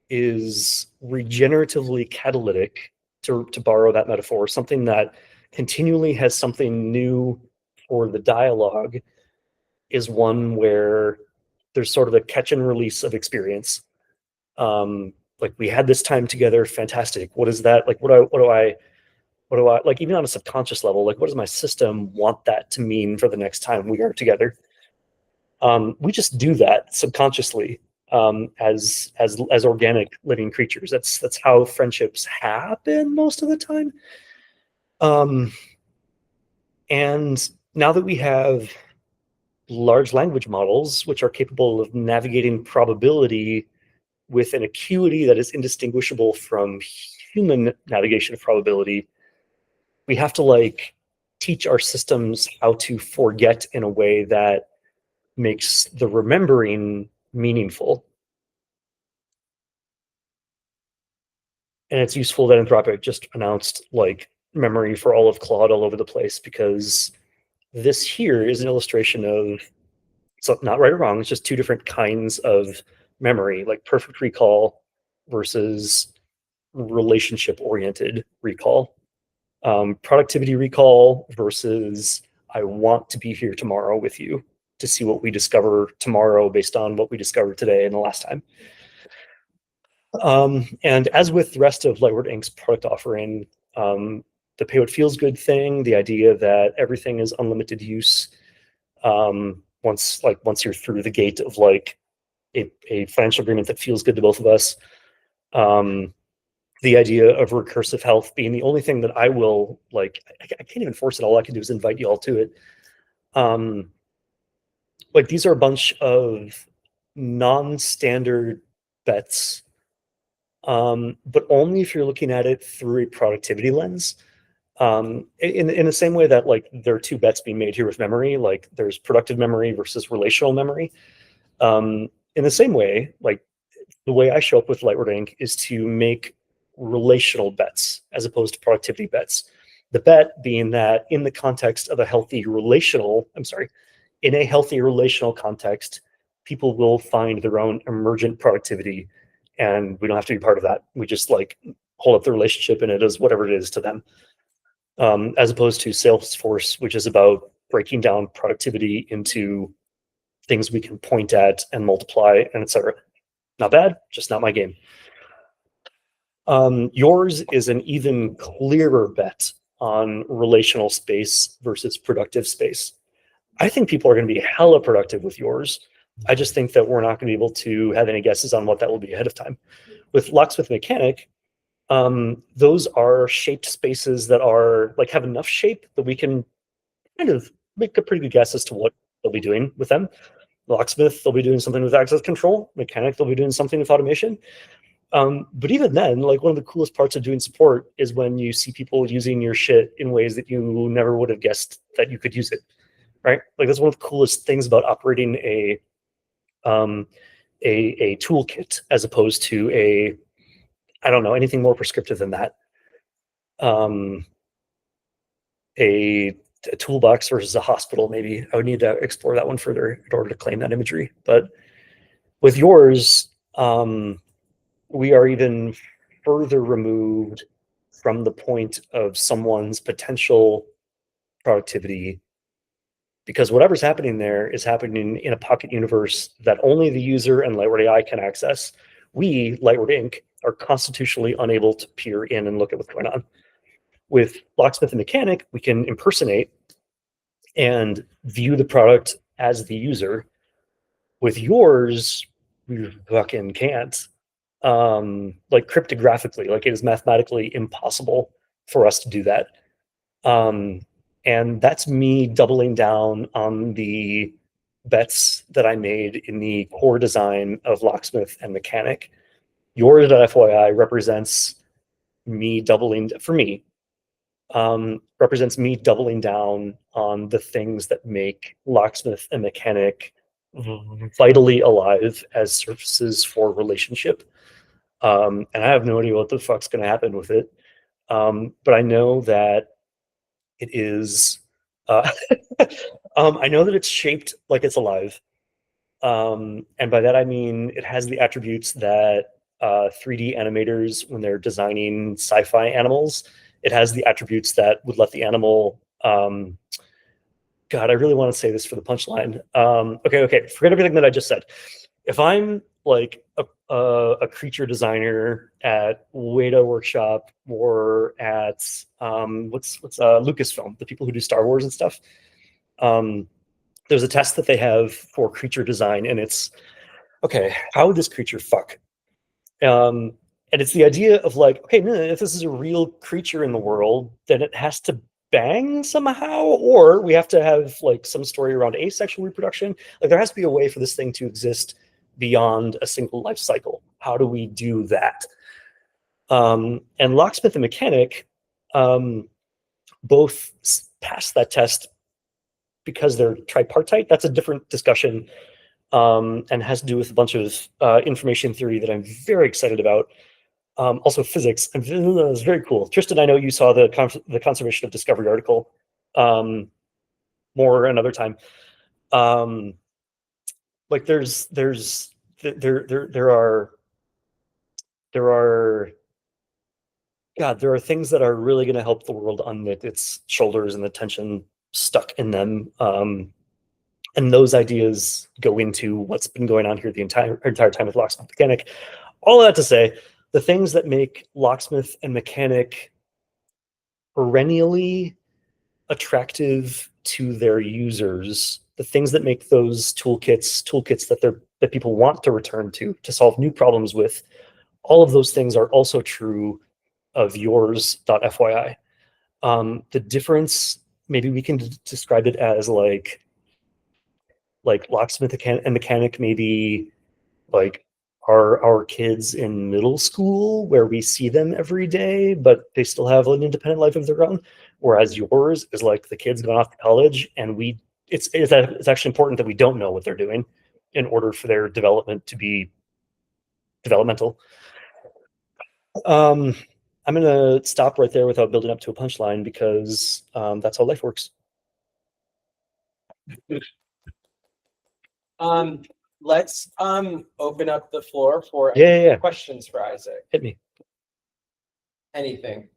is regeneratively catalytic, to borrow that metaphor, something that continually has something new for the dialogue, is one where there's sort of a catch and release of experience. Like, we had this time together, fantastic. What is that? Like, what do I like, even on a subconscious level, like, what does my system want that to mean for the next time we are together? We just do that subconsciously, as organic living creatures. That's how friendships happen most of the time. And now that we have large language models, which are capable of navigating probability with an acuity that is indistinguishable from human navigation of probability, we have to teach our systems how to forget in a way that makes the remembering meaningful. And it's useful that Anthropic just announced memory for all of Claude all over the place, because this here is an illustration of, so not right or wrong, it's just two different kinds of memory, like perfect recall versus relationship-oriented recall. Productivity recall versus I want to be here tomorrow with you to see what we discover tomorrow based on what we discovered today and the last time. And as with the rest of Lightward Inc.'s product offering, the pay what feels good thing, the idea that everything is unlimited use, once you're through the gate of a financial agreement that feels good to both of us, the idea of recursive health being the only thing that I will, I can't even force it. All I can do is invite you all to it. These are a bunch of non-standard bets, but only if you're looking at it through a productivity lens. In the same way that there are two bets being made here with memory, there's productive memory versus relational memory. In the same way, the way I show up with Lightward Inc. is to make relational bets as opposed to productivity bets. The bet being that in the context of a healthy relational, in a healthy relational context, people will find their own emergent productivity, and we don't have to be part of that. We just like hold up the relationship and it is whatever it is to them. As opposed to Salesforce, which is about breaking down productivity into things we can point at and multiply and etc. Not bad, just not my game. Yours is an even clearer bet on relational space versus productive space. I think people are going to be hella productive with yours. I just think that we're not going to be able to have any guesses on what that will be ahead of time. With Locksmith Mechanic, those are shaped spaces that are like have enough shape that we can kind of make a pretty good guess as to what they'll be doing with them. Locksmith, they'll be doing something with access control. Mechanic, they'll be doing something with automation. But even then, like one of the coolest parts of doing support is when you see people using your shit in ways that you never would have guessed that you could use it, right? Like that's one of the coolest things about operating a toolkit as opposed to anything more prescriptive than that. A toolbox versus a hospital, maybe. I would need to explore that one further in order to claim that imagery. But with yours, we are even further removed from the point of someone's potential productivity, because whatever's happening there is happening in a pocket universe that only the user and Lightward AI can access. We, Lightward Inc., are constitutionally unable to peer in and look at what's going on. With Locksmith and Mechanic, we can impersonate and view the product as the user. With yours, we fucking can't. Like cryptographically, like it is mathematically impossible for us to do that. And that's me doubling down on the bets that I made in the core design of Locksmith and Mechanic. Yours, FYI, represents me doubling down on the things that make Locksmith and Mechanic vitally alive as surfaces for relationship. And I have no idea what the fuck's going to happen with it. But I know that it is, I know that it's shaped like it's alive. And by that, I mean, it has the attributes that 3D animators, when they're designing sci-fi animals, it has the attributes that would let the animal, God, I really want to say this for the punchline. Okay, forget everything that I just said. If I'm like a creature designer at Weta Workshop or at what's Lucasfilm, the people who do Star Wars and stuff, there's a test that they have for creature design, and it's okay, how would this creature fuck? And it's the idea of like, okay, if this is a real creature in the world, then it has to bang somehow, or we have to have like some story around asexual reproduction. Like there has to be a way for this thing to exist beyond a single life cycle. How do we do that? And Locksmith and Mechanic both pass that test because they're tripartite. That's a different discussion and has to do with a bunch of information theory that I'm very excited about. Also physics. It's very cool. Tristan, I know you saw the Conservation of Discovery article more another time. Like there are things that are really going to help the world unknit its shoulders and the tension stuck in them. And those ideas go into what's been going on here the entire time with Locksmith Mechanic. All of that to say, the things that make Locksmith and Mechanic perennially attractive to their users, the things that make those toolkits that people want to return to solve new problems with, all of those things are also true of yours.fyi. The difference, maybe we can describe it as like Locksmith and Mechanic, maybe like our kids in middle school where we see them every day, but they still have an independent life of their own. Whereas yours is like the kids going off to college, and it's actually important that we don't know what they're doing in order for their development to be developmental. I'm gonna stop right there without building up to a punchline because that's how life works. Let's open up the floor for Yeah. questions for Isaac. Hit me. Anything.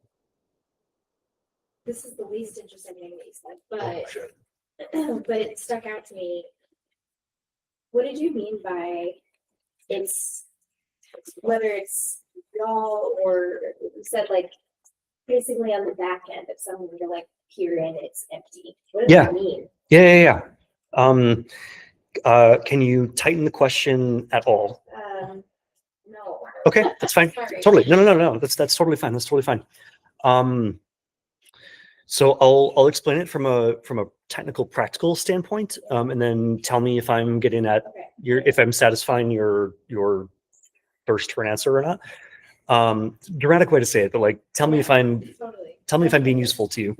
This is the least interesting thing that you said, but Oh, shit. but it stuck out to me. What did you mean by it's whether it's y'all or you said like basically on the back end of someone you're like here and it's empty. What does Yeah. that mean? Yeah. Can you tighten the question at all? No. Okay, that's fine. Sorry. Totally. No. That's totally fine. That's totally fine. So I'll explain it from a technical, practical standpoint, and then tell me if I'm getting at Okay. if I'm satisfying your thirst for an answer or not. Dramatic way to say it, but like tell me if I'm Totally. being useful to you.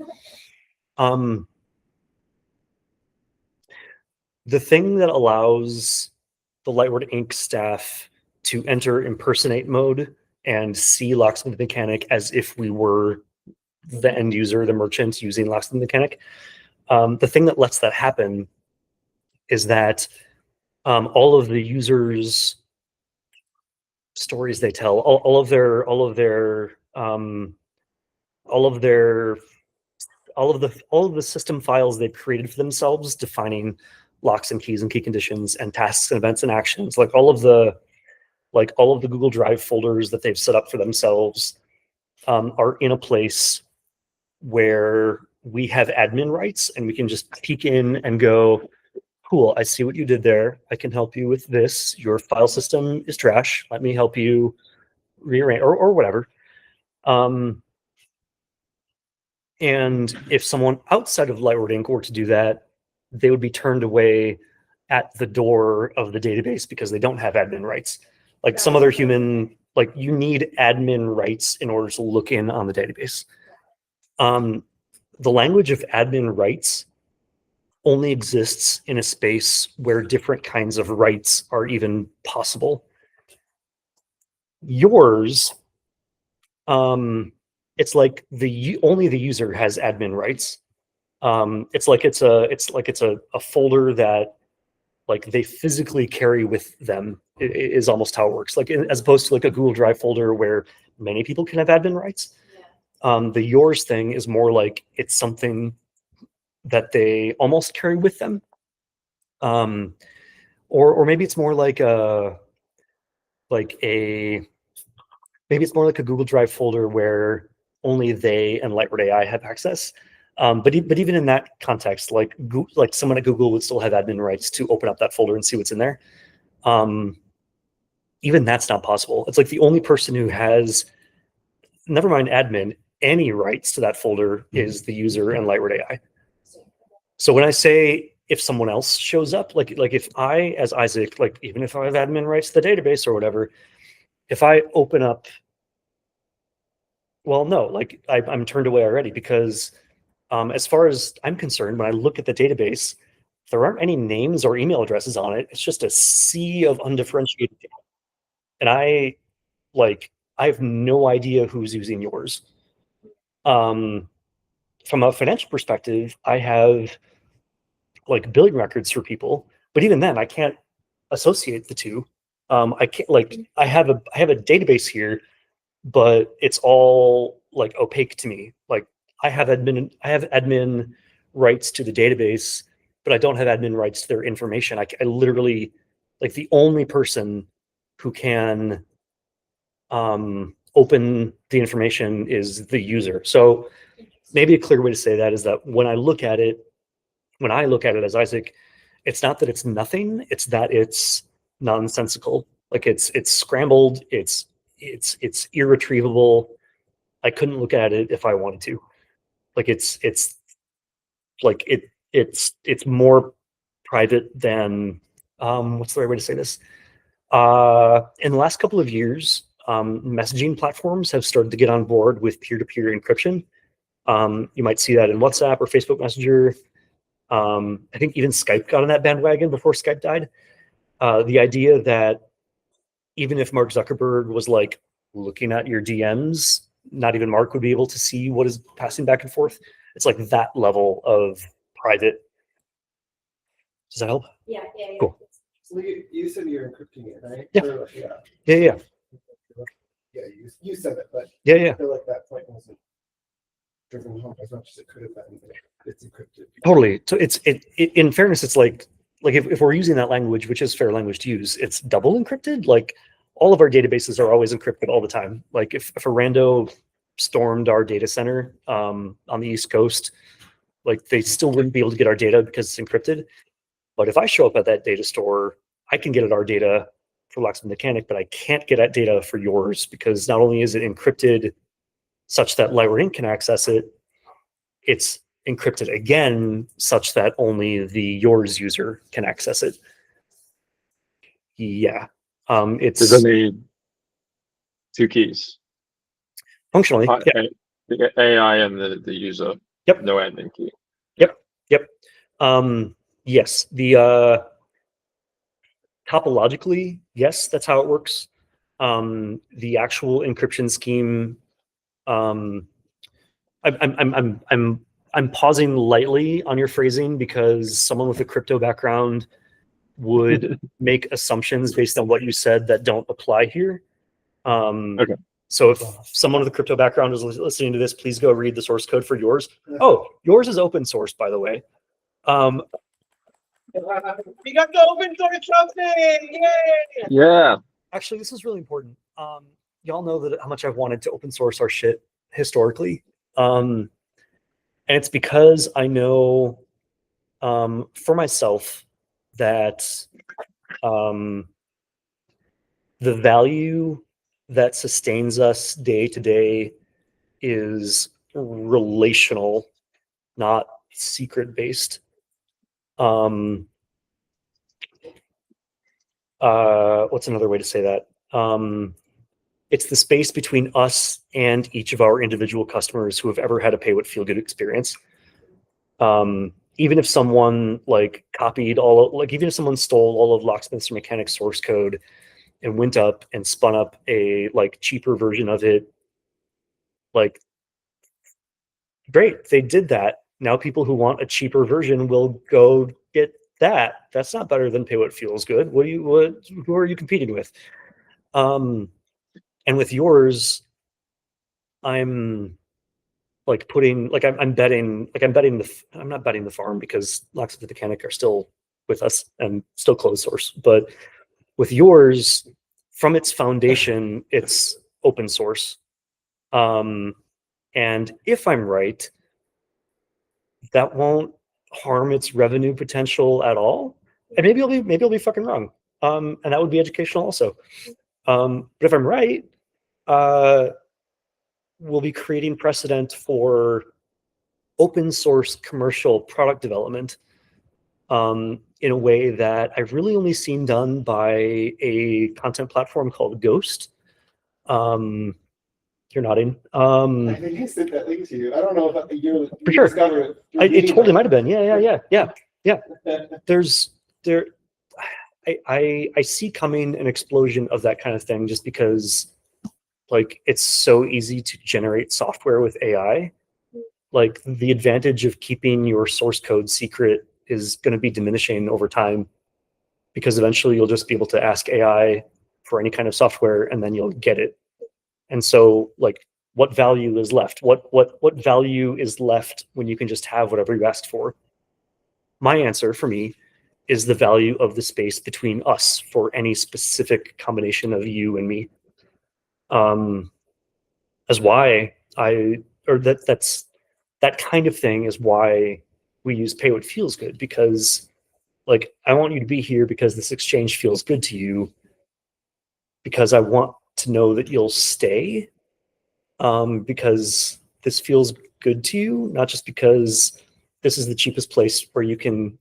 The thing that allows the Lightward Inc. staff to enter impersonate mode and see Locksmith Mechanic as if we were the end user, the merchant using Locksmith Mechanic. The thing that lets that happen is that all of the users' stories they tell, all of the system files they've created for themselves, defining locks and keys and key conditions and tasks and events and actions, like all of the Google Drive folders that they've set up for themselves, are in a place where we have admin rights and we can just peek in and go, cool, I see what you did there. I can help you with this. Your file system is trash. Let me help you rearrange or whatever. And if someone outside of Lightward Inc. were to do that, they would be turned away at the door of the database because they don't have admin rights. Like some other human, like you need admin rights in order to look in on the database. The language of admin rights only exists in a space where different kinds of rights are even possible. Yours, it's like only the user has admin rights. It's like it's a folder that like they physically carry with them is almost how it works. Like as opposed to like a Google Drive folder where many people can have admin rights. The yours thing is more like it's something that they almost carry with them. Or maybe it's more like maybe it's more like a Google Drive folder where only they and Lightward AI have access. But even in that context, like someone at Google would still have admin rights to open up that folder and see what's in there. Even that's not possible. It's like the only person who has, never mind admin, any rights to that folder is the user and Lightward AI. So when I say if someone else shows up, like if I, as Isaac, like even if I have admin rights to the database or whatever, if I open up, well, no, like I'm turned away already because as far as I'm concerned, when I look at the database, there aren't any names or email addresses on it. It's just a sea of undifferentiated data. And I have no idea who's using yours. From a financial perspective, I have like billing records for people, but even then I can't associate the two. I can't, like, I have a database here, but it's all like opaque to me. Like I have admin rights to the database, but I don't have admin rights to their information. I literally, like, the only person who can open the information is the user. So maybe a clear way to say that is that when I look at it as Isaac, it's not that it's nothing, it's that it's nonsensical. Like it's scrambled, it's irretrievable. I couldn't look at it if I wanted to. Like it's more private than what's the right way to say this? In the last couple of years, messaging platforms have started to get on board with peer-to-peer encryption. You might see that in WhatsApp or Facebook Messenger. I think even Skype got on that bandwagon before Skype died. The idea that even if Mark Zuckerberg was like, looking at your DMs. Not even Mark would be able to see what is passing back and forth. It's like that level of private. Does that help? Yeah. Cool. So you said you're encrypting it, right? Yeah. Or, yeah. Yeah. Yeah, you said it, but Yeah. I feel like that point wasn't driven home as much as it could have been. But it's encrypted. Totally. So it's in fairness, it's like if we're using that language, which is fair language to use, it's double encrypted. Like all of our databases are always encrypted all the time. Like if a rando stormed our data center on the East Coast, like they still wouldn't be able to get our data because it's encrypted. But if I show up at that data store, I can get at our data for Locksmith Mechanic, but I can't get at data for yours because not only is it encrypted such that Lyra Inc. can access it, it's encrypted again such that only the yours user can access it. Yeah. There's It's only two keys. functionally, yeah. The AI and the user. Yep. No admin key. Yep. Yes. The topologically, yes, that's how it works. The actual encryption scheme, I'm pausing lightly on your phrasing because someone with a crypto background would make assumptions based on what you said that don't apply here. Okay. So if someone with a crypto background is listening to this, please go read the source code for yours. Oh, yours is open source, by the way. We got the open source something! Yay! Yeah. Actually, this is really important. Y'all know that how much I've wanted to open source our shit historically. And it's because I know for myself that the value that sustains us day to day is relational, not secret based. What's another way to say that? It's the space between us and each of our individual customers who have ever had a pay what feel good experience. Even if someone like copied even if someone stole all of Locksmiths or Mechanics source code and went up and spun up a like cheaper version of it, like great, they did that. Now people who want a cheaper version will go get that. That's not better than pay what feels good. Who are you competing with? And with yours, I'm like I'm not betting the farm because Locksmith Mechanic are still with us and still closed source. But with yours, from its foundation, it's open source. And if I'm right, that won't harm its revenue potential at all. And maybe I'll be fucking wrong. And that would be educational also. But if I'm right, we'll be creating precedent for open source commercial product development in a way that I've really only seen done by a content platform called Ghost. You're nodding. I think I sent that link to you. I don't know if you For sure. discovered it. It totally might have been. Yeah. I see coming an explosion of that kind of thing just because like it's so easy to generate software with AI. Like the advantage of keeping your source code secret is going to be diminishing over time because eventually you'll just be able to ask AI for any kind of software and then you'll get it. And so like what value is left? What value is left when you can just have whatever you asked for? My answer for me is the value of the space between us for any specific combination of you and me. As why that's that kind of thing is why we use pay what feels good, because like I want you to be here because this exchange feels good to you, because I want to know that you'll stay, because this feels good to you, not just because this is the cheapest place where you can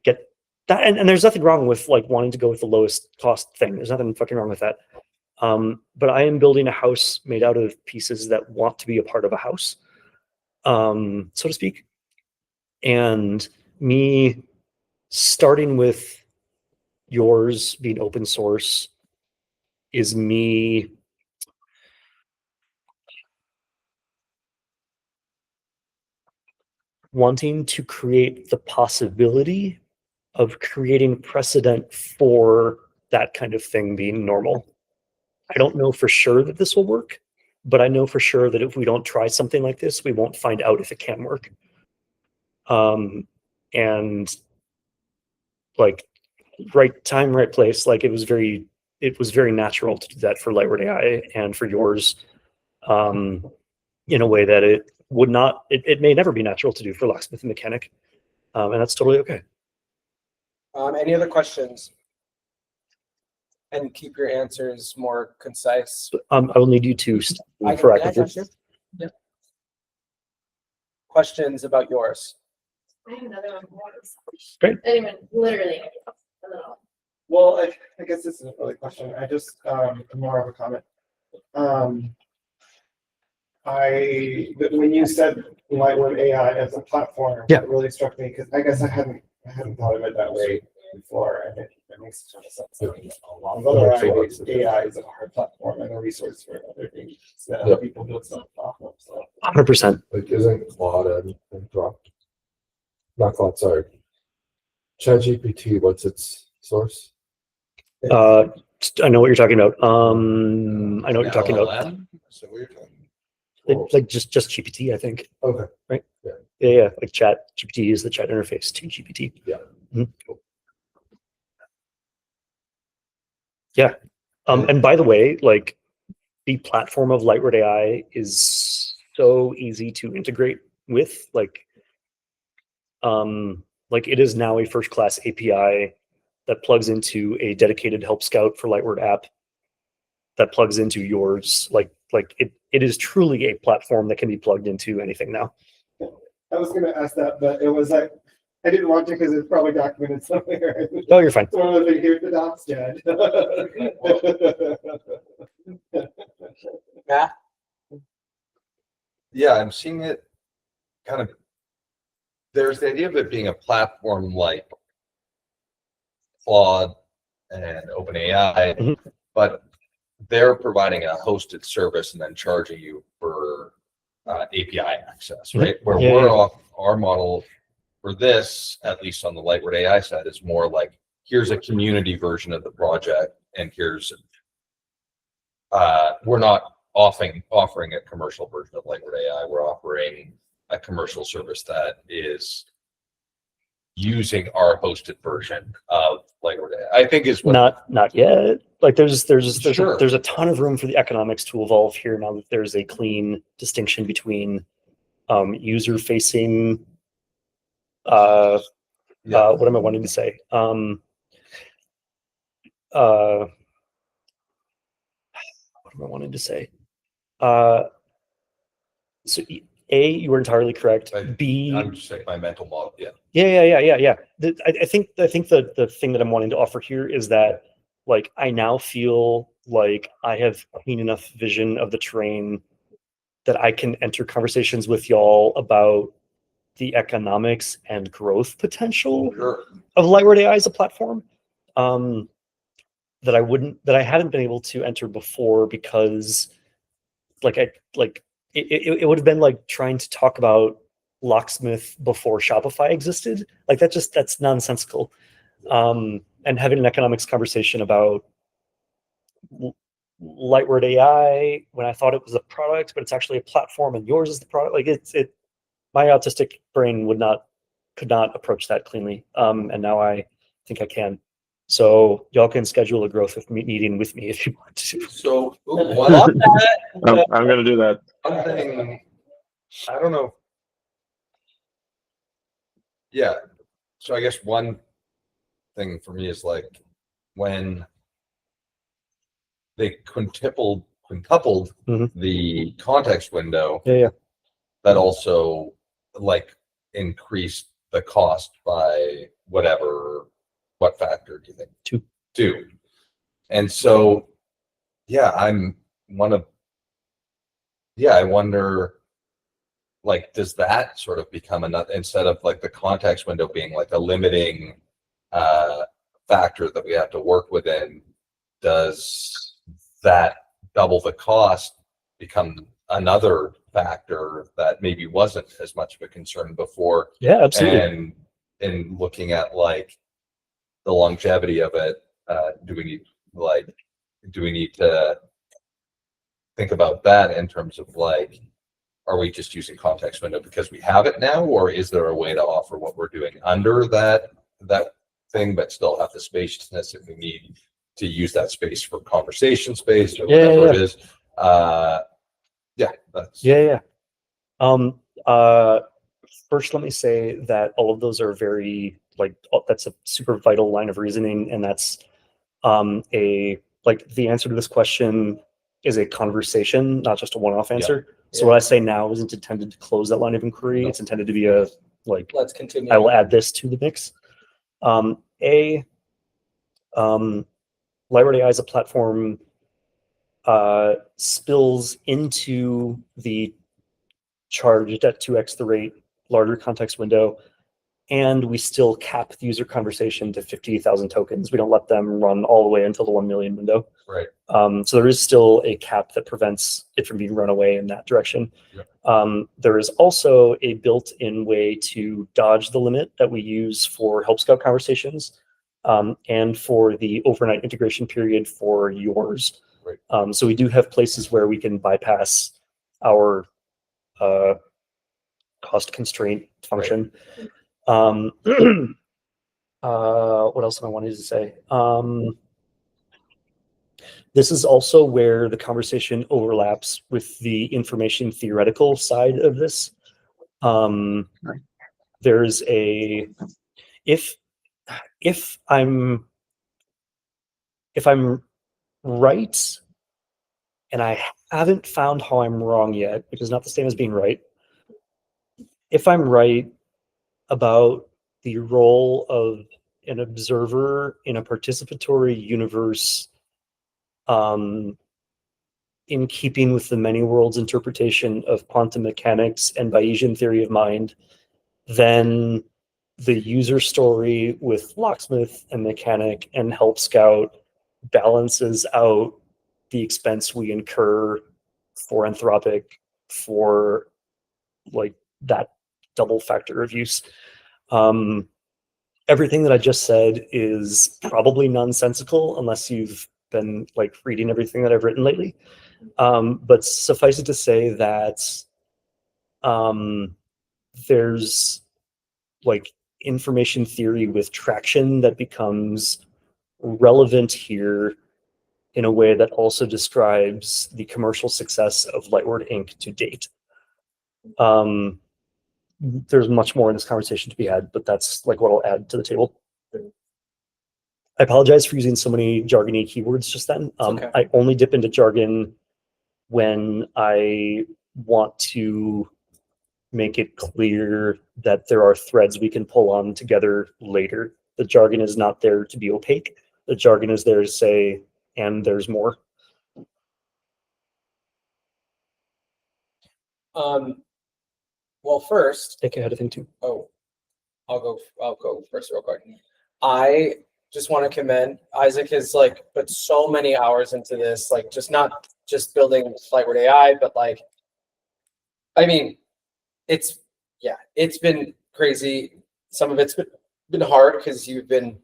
get that. And there's nothing wrong with like wanting to go with the lowest cost thing. There's nothing fucking wrong with that. But I am building a house made out of pieces that want to be a part of a house, so to speak. And me starting with yours being open source is me wanting to create the possibility of creating precedent for that kind of thing being normal. I don't know for sure that this will work, but I know for sure that if we don't try something like this, we won't find out if it can work. And like right time, right place, like it was very natural to do that for Lightward AI and for yours, in a way that it would not, it may never be natural to do for Locksmith and Mechanic. And that's totally okay. Any other questions? And keep your answers more concise. I will need you to I proactively. got you. Yeah. Questions about yours? I have another one. Great. Anyone, literally. A little. Well, I guess this isn't really a question. I just, more of a comment. When you said Lightward AI as a platform, Yeah. it really struck me because I guess I hadn't thought of it that way before, and it makes a ton of sense. Otherwise, AI is a hard platform and a resource for other things that other people build stuff off of. So 100%. Like, isn't Claude and Drop? Not Claude, sorry. ChatGPT, what's its source? I know what you're talking about. I know what you're talking about. LLM? So what you're talking Like just GPT, I think. Okay. Right? Yeah. Yeah. Like Chat GPT is the chat interface to GPT. Yeah. Mhm. Yeah. And by the way, like the platform of Lightward AI is so easy to integrate with. Like it is now a first-class API that plugs into a dedicated Help Scout for Lightward app that plugs into yours. Like it is truly a platform that can be plugged into anything now. I was going to ask that, but it was like I didn't want to because it's probably documented somewhere. Oh, you're fine. It's one of the here the docs, Jed. Matt? Yeah, I'm seeing it kind of, there's the idea of it being a platform like Claude and OpenAI, Mhm. but they're providing a hosted service and then charging you for API access, right? Where Yeah, we're yeah. off our model for this, at least on the Lightward AI side, is more like, here's a community version of the project, and here's we're not offering a commercial version of Lightward AI. We're offering a commercial service that is using our hosted version of Lightward AI. I think is what Not yet. Like there's Sure. there's a ton of room for the economics to evolve here now that there's a clean distinction between user facing what am I wanting to say? What am I wanting to say? So A, you were entirely correct. B, I'm just saying my mental model. Yeah. Yeah. I think the thing that I'm wanting to offer here is that like I now feel like I have clean enough vision of the terrain that I can enter conversations with y'all about the economics and growth potential Sure. of Lightward AI as a platform that I hadn't been able to enter before because it would have been like trying to talk about Locksmith before Shopify existed. Like that's nonsensical. And having an economics conversation about Lightward AI when I thought it was a product, but it's actually a platform and yours is the product. Like my autistic brain could not approach that cleanly. And now I think I can. So y'all can schedule a growth meeting with me if you want to. So I'm gonna do that. one thing, I don't know. Yeah. So I guess one thing for me is like when they quintupled Mhm. the context window, Yeah. that also like increased the cost by what factor do you think? Two. And so, yeah, I wonder, like, does that sort of become another, instead of like the context window being like a limiting factor that we have to work within, does that double the cost become another factor that maybe wasn't as much of a concern before. Yeah, absolutely. And in looking at like the longevity of it, do we need to think about that in terms of like, are we just using context window because we have it now, or is there a way to offer what we're doing under that thing, but still have the spaciousness if we need to use that space for conversation space or whatever it is? That's Yeah. First, let me say that all of those are very that's a super vital line of reasoning, and that's the answer to this question is a conversation, not just a one-off answer. So what I say now isn't intended to close that line of inquiry. It's intended to be a Let's continue. I will add this to the mix. Light AI as a platform spills into the charged at 2x the rate larger context window, and we still cap the user conversation to 50,000 tokens. We don't let them run all the way until the 1 million window. right. So there is still a cap that prevents it from being run away in that direction. Yep. There is also a built-in way to dodge the limit that we use for Help Scout conversations and for the overnight integration period for yours. Right. So we do have places where we can bypass our cost constraint function. What else am I wanting to say? This is also where the conversation overlaps with the information theoretical side of this. There's if I'm right, and I haven't found how I'm wrong yet, which is not the same as being right. If I'm right about the role of an observer in a participatory universe, in keeping with the many worlds interpretation of quantum mechanics and Bayesian theory of mind, then the user story with Locksmith and Mechanic and Help Scout balances out the expense we incur for Anthropic for that double factor of use. Everything that I just said is probably nonsensical unless you've been reading everything that I've written lately. But suffice it to say that there's information theory with traction that becomes relevant here in a way that also describes the commercial success of Lightward Inc. to date. There's much more in this conversation to be had, but that's what I'll add to the table. I apologize for using so many jargony keywords just then. Okay. I only dip into jargon when I want to make it clear that there are threads we can pull on together later. The jargon is not there to be opaque. The jargon is there to say, and there's more. Well, first, Take ahead of thing too. I'll go first real quick. I just want to commend Isaac has put so many hours into this, just not just building Lightward AI, but it's been crazy. Some of it's been hard because you've been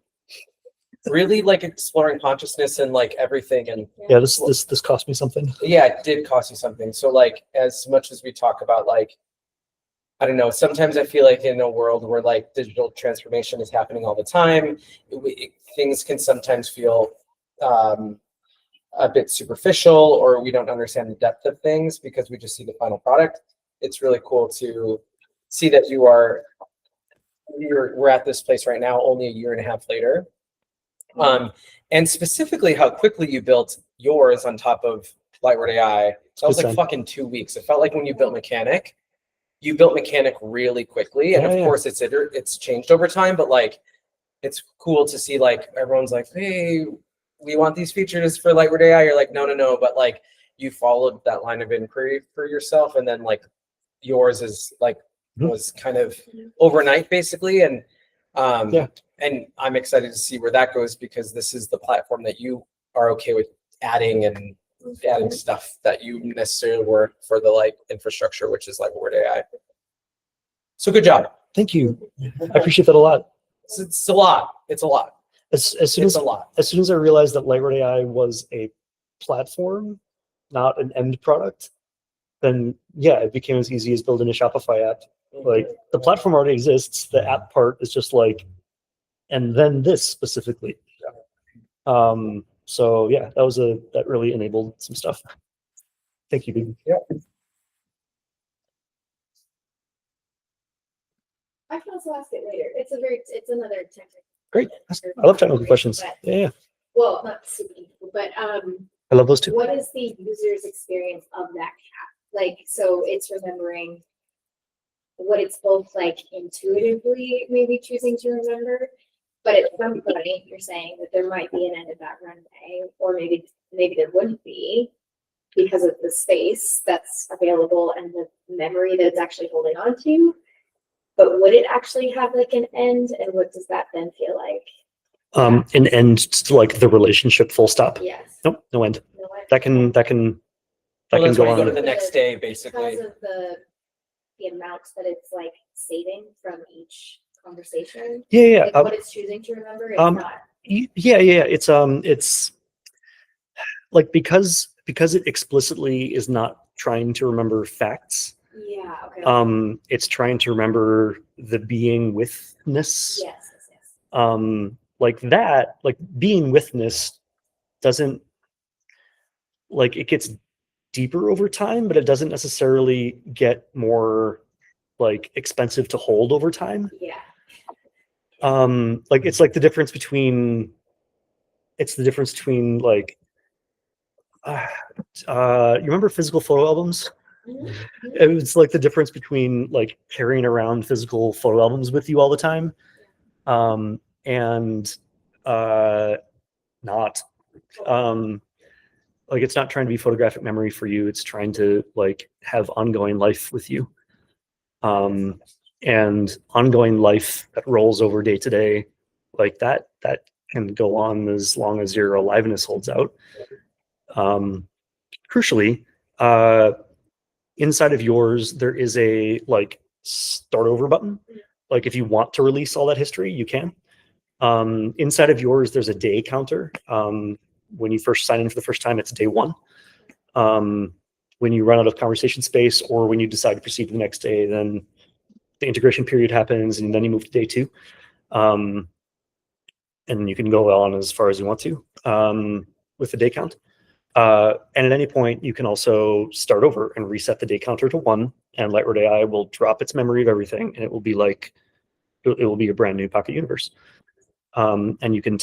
really exploring consciousness and everything. And Yeah, this cost me something. yeah, it did cost you something. So as much as we talk about I don't know, sometimes I feel in a world where digital transformation is happening all the time, things can sometimes feel a bit superficial, or we don't understand the depth of things because we just see the final product. It's really cool to see that we're at this place right now, only a year and a half later. And specifically how quickly you built yours on top of Lightward AI. That was fucking 2 weeks. It felt like when you built Mechanic. You built Mechanic really quickly, and of course it's changed over time, but it's cool to see everyone's hey, we want these features for Lightward AI. You're no, but you followed that line of inquiry for yourself, and then yours is was kind of overnight basically, and and I'm excited to see where that goes because this is the platform that you are okay with adding and adding stuff that you necessarily were for the like infrastructure, which is like Word AI. So good job. Thank you. I appreciate that a lot. It's a lot. It's a lot. As soon It's as a lot. as soon as I realized that Lightroom AI was a platform, not an end product, then yeah, it became as easy as building a Shopify app. Like the platform already exists. The app part is just like, and then this specifically. So yeah, that really enabled some stuff. Thank you, dude. I can also ask it later. It's another technical. Great. I love technical questions. But- Yeah. Well, not super technical, but I love those too. what is the user's experience of that cat? Like, so it's remembering what it's both like intuitively maybe choosing to remember, but at some point you're saying that there might be an end of that runway, or maybe there wouldn't be because of the space that's available and the memory that it's actually holding on to. But would it actually have like an end, and what does that then feel like? An end to like the relationship full stop. Yes. Nope, no end. No way. That can Well, that's go why you go on. to the next day, basically. Because of the amount that it's like saving from each conversation. Yeah. Like what it's choosing to remember, it's not. Yeah. It's like because it explicitly is not trying to remember facts. Yeah, okay. It's trying to remember the being withness. Yes. Like that, like being withness doesn't, like, it gets deeper over time, but it doesn't necessarily get more like expensive to hold over time. Yeah. Like it's like the difference between like you remember physical photo albums? Mhm. It's like the difference between like carrying around physical photo albums with you all the time and not like it's not trying to be photographic memory for you. It's trying to like have ongoing life with you. And ongoing life that rolls over day to day, like that can go on as long as your aliveness holds out. Crucially, inside of yours, there is a like start over button. Like if you want to release all that history, you can. Inside of yours, there's a day counter. When you first sign in for the first time, it's day 1. When you run out of conversation space or when you decide to proceed to the next day, then the integration period happens and then you move to day 2. And you can go on as far as you want to with the day count. And at any point, you can also start over and reset the day counter to 1, and Lightroom AI will drop its memory of everything, and it will be like, it will be a brand new Pocket Universe. And you can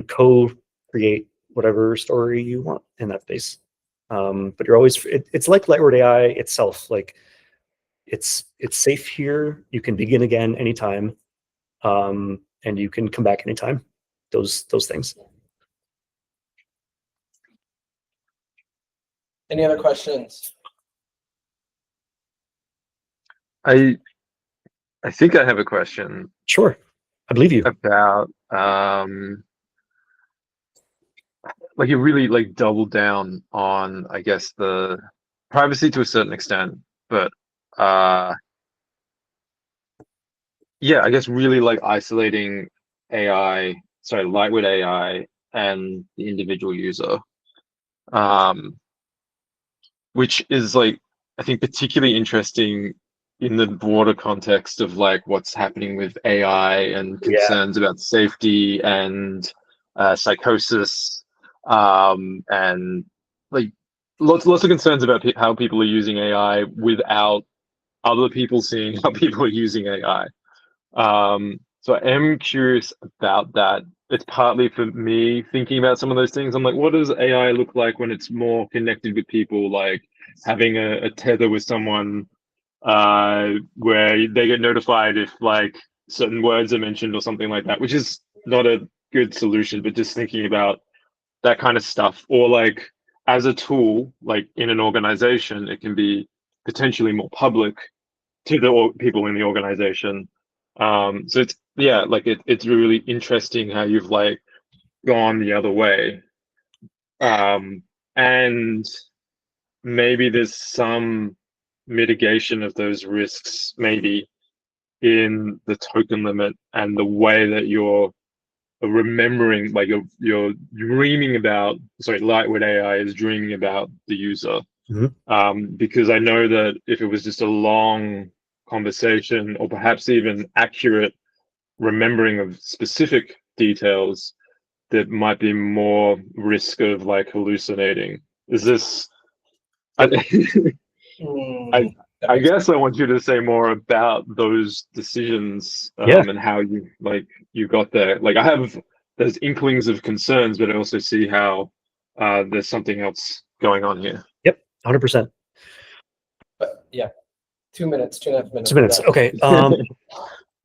co-create whatever story you want in that space. But you're always, it's like Lightroom AI itself. Like it's safe here. You can begin again anytime, and you can come back anytime. Those things. Any other questions? I think I have a question Sure, I believe you. about like you really like doubled down on, I guess, the privacy to a certain extent, but yeah, I guess really like isolating Lightweight AI and the individual user, which is like, I think particularly interesting in the broader context of like what's happening with AI and concerns about safety and psychosis, and like lots of concerns about how people are using AI without other people seeing how people are using AI. So I am curious about that. It's partly for me thinking about some of those things. I'm like, what does AI look like when it's more connected with people, like having a tether with someone where they get notified if like certain words are mentioned or something like that, which is not a good solution, but just thinking about that kind of stuff. Or like as a tool, like in an organization, it can be potentially more public to the people in the organization. So it's, yeah, like it's really interesting how you've like gone the other way. and maybe there's some mitigation of those risks, maybe in the token limit and the way that you're remembering, like you're dreaming about. Sorry, Lightweight AI is dreaming about the user. Because I know that if it was just a long conversation, or perhaps even accurate remembering of specific details, there might be more risk of like hallucinating. Is this? I guess I want you to say more about those decisions and how you got there. Like I have those inklings of concerns, but I also see how there's something else going on here. Yep, 100%. But yeah, 2 minutes, 2.5 minutes. 2 minutes. Okay.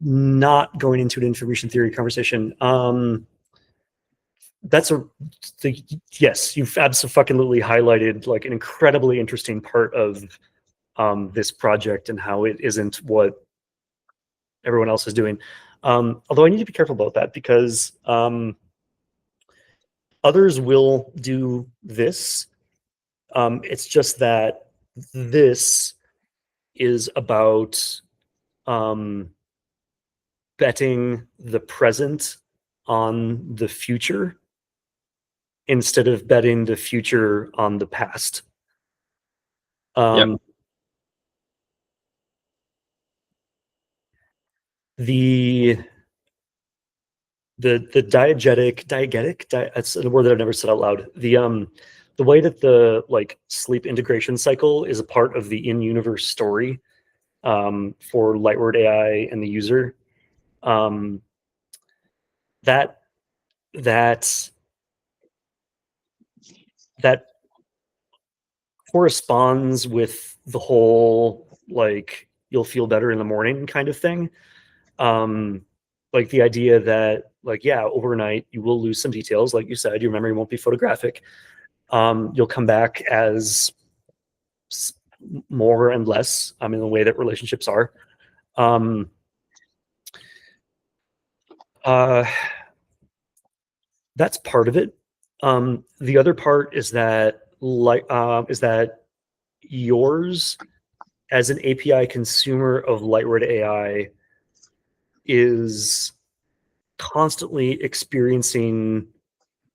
Not going into an information theory conversation. Yes, you've absolutely highlighted like an incredibly interesting part of this project and how it isn't what everyone else is doing. Although I need to be careful about that because others will do this. It's just that this is about betting the present on the future instead of betting the future on the past. The diegetic, that's a word that I've never said out loud. The way that the like sleep integration cycle is a part of the in-universe story for Lightward AI and the user. That corresponds with the whole like you'll feel better in the morning kind of thing. Like the idea that like, yeah, overnight you will lose some details. Like you said, your memory won't be photographic. You'll come back as more and less, in the way that relationships are. That's part of it. The other part is that yours as an API consumer of Lightward AI is constantly experiencing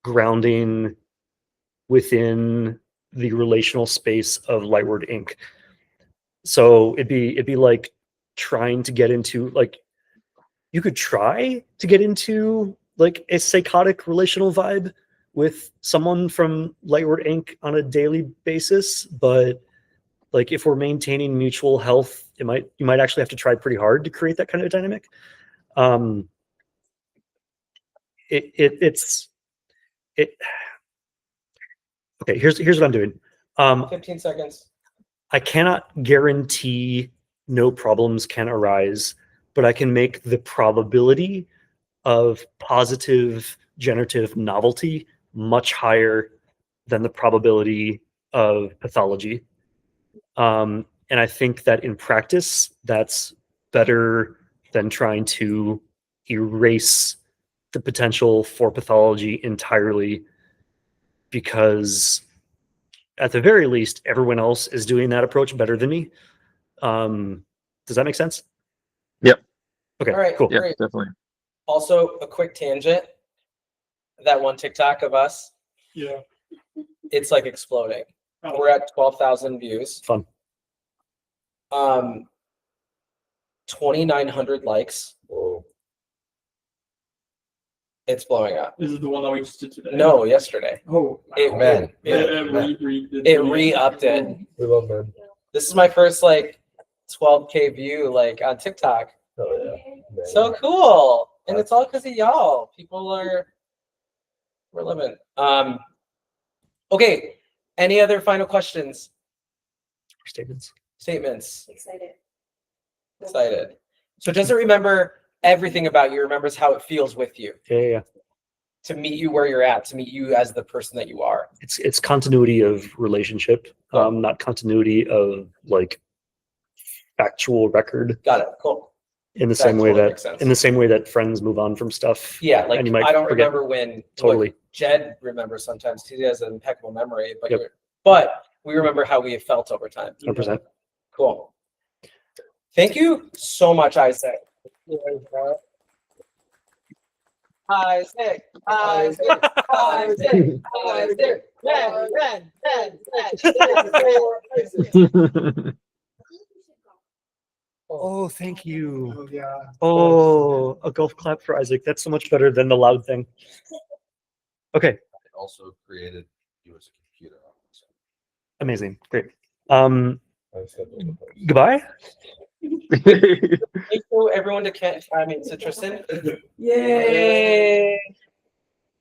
grounding within the relational space of Lightward Inc. So it'd be like trying to get into like, you could try to get into like a psychotic relational vibe with someone from Lightward Inc. on a daily basis, but like if we're maintaining mutual health, you might actually have to try pretty hard to create that kind of dynamic. Okay, here's what I'm doing. 15 seconds. I cannot guarantee no problems can arise, but I can make the probability of positive generative novelty much higher than the probability of pathology. And I think that in practice, that's better than trying to erase the potential for pathology entirely, because at the very least, everyone else is doing that approach better than me. Does that make sense? Yep. Okay, All right, cool. Yeah, great. definitely. Also, a quick tangent. That one TikTok of us, Yeah. it's like exploding. Oh. We're at 12,000 views. Fun. 2,900 likes. Whoa. It's blowing up. This is the one that we just did today. No, yesterday. Oh, It Man, it re-upped it. we love man. This is my first like 12K view like on TikTok. Oh yeah. Man. So cool. And it's all because of y'all. We're living. Okay. Any other final questions? Statements. Statements? Excited. Excited. So it doesn't remember everything about you, it remembers how it feels with you. Yeah. To meet you where you're at, to meet you as the person that you are. It's continuity of relationship, not continuity of like factual record. Got it. Cool. In the That same way totally that makes sense. friends move on from stuff. Yeah, like And you might I don't forget. remember when Totally. Jed remembers sometimes. He has an impeccable memory, but Yep. but we remember how we have felt over time. 100%. Cool. Thank you so much, Isaac. Isaac, Isaac, Isaac, Isaac, Ren. Oh, thank you. Oh, yeah. Oh, a golf clap for Isaac. That's so much better than the loud thing. Okay, It also created you as a computer. officer. amazing. Great. I said that. Goodbye. Thank you, everyone to Tristan. Yay!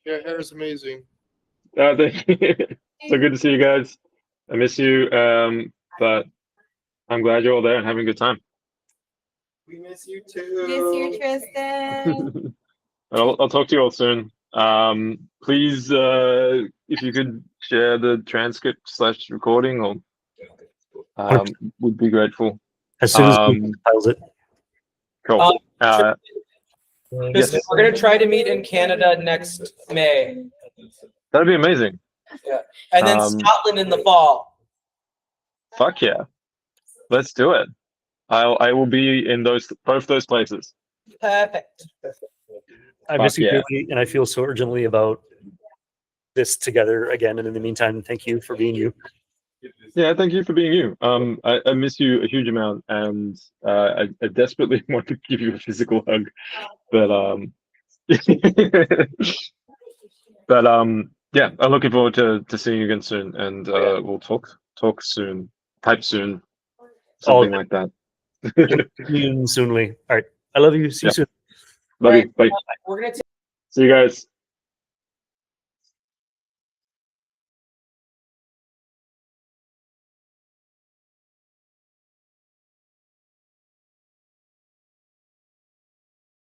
Your hair is amazing. Thank you. So good to see you guys. I miss you, but I'm glad you're all there and having a good time. We miss you too. Miss you, Tristan. I'll talk to you all soon. Please, if you could share the transcript / recording, or would be grateful. As soon as he Um, compiles it. Cool. Tristan, Yes. we're gonna try to meet in Canada next May, That'd be amazing. and then Scotland in the fall. Fuck yeah. Let's do it. I will be in both those places. Perfect. I miss Fuck you yeah. dearly, and I feel so urgently about this together again. And in the meantime, thank you for being you. Yeah, thank you for being you. I miss you a huge amount, and I desperately want to give you a physical hug, but yeah, I'm looking forward to seeing you again soon, and we'll talk soon, type soon, something like that. Soonly. All right. I love you. See you Yeah. soon. Love you. Bye. We're gonna See you guys.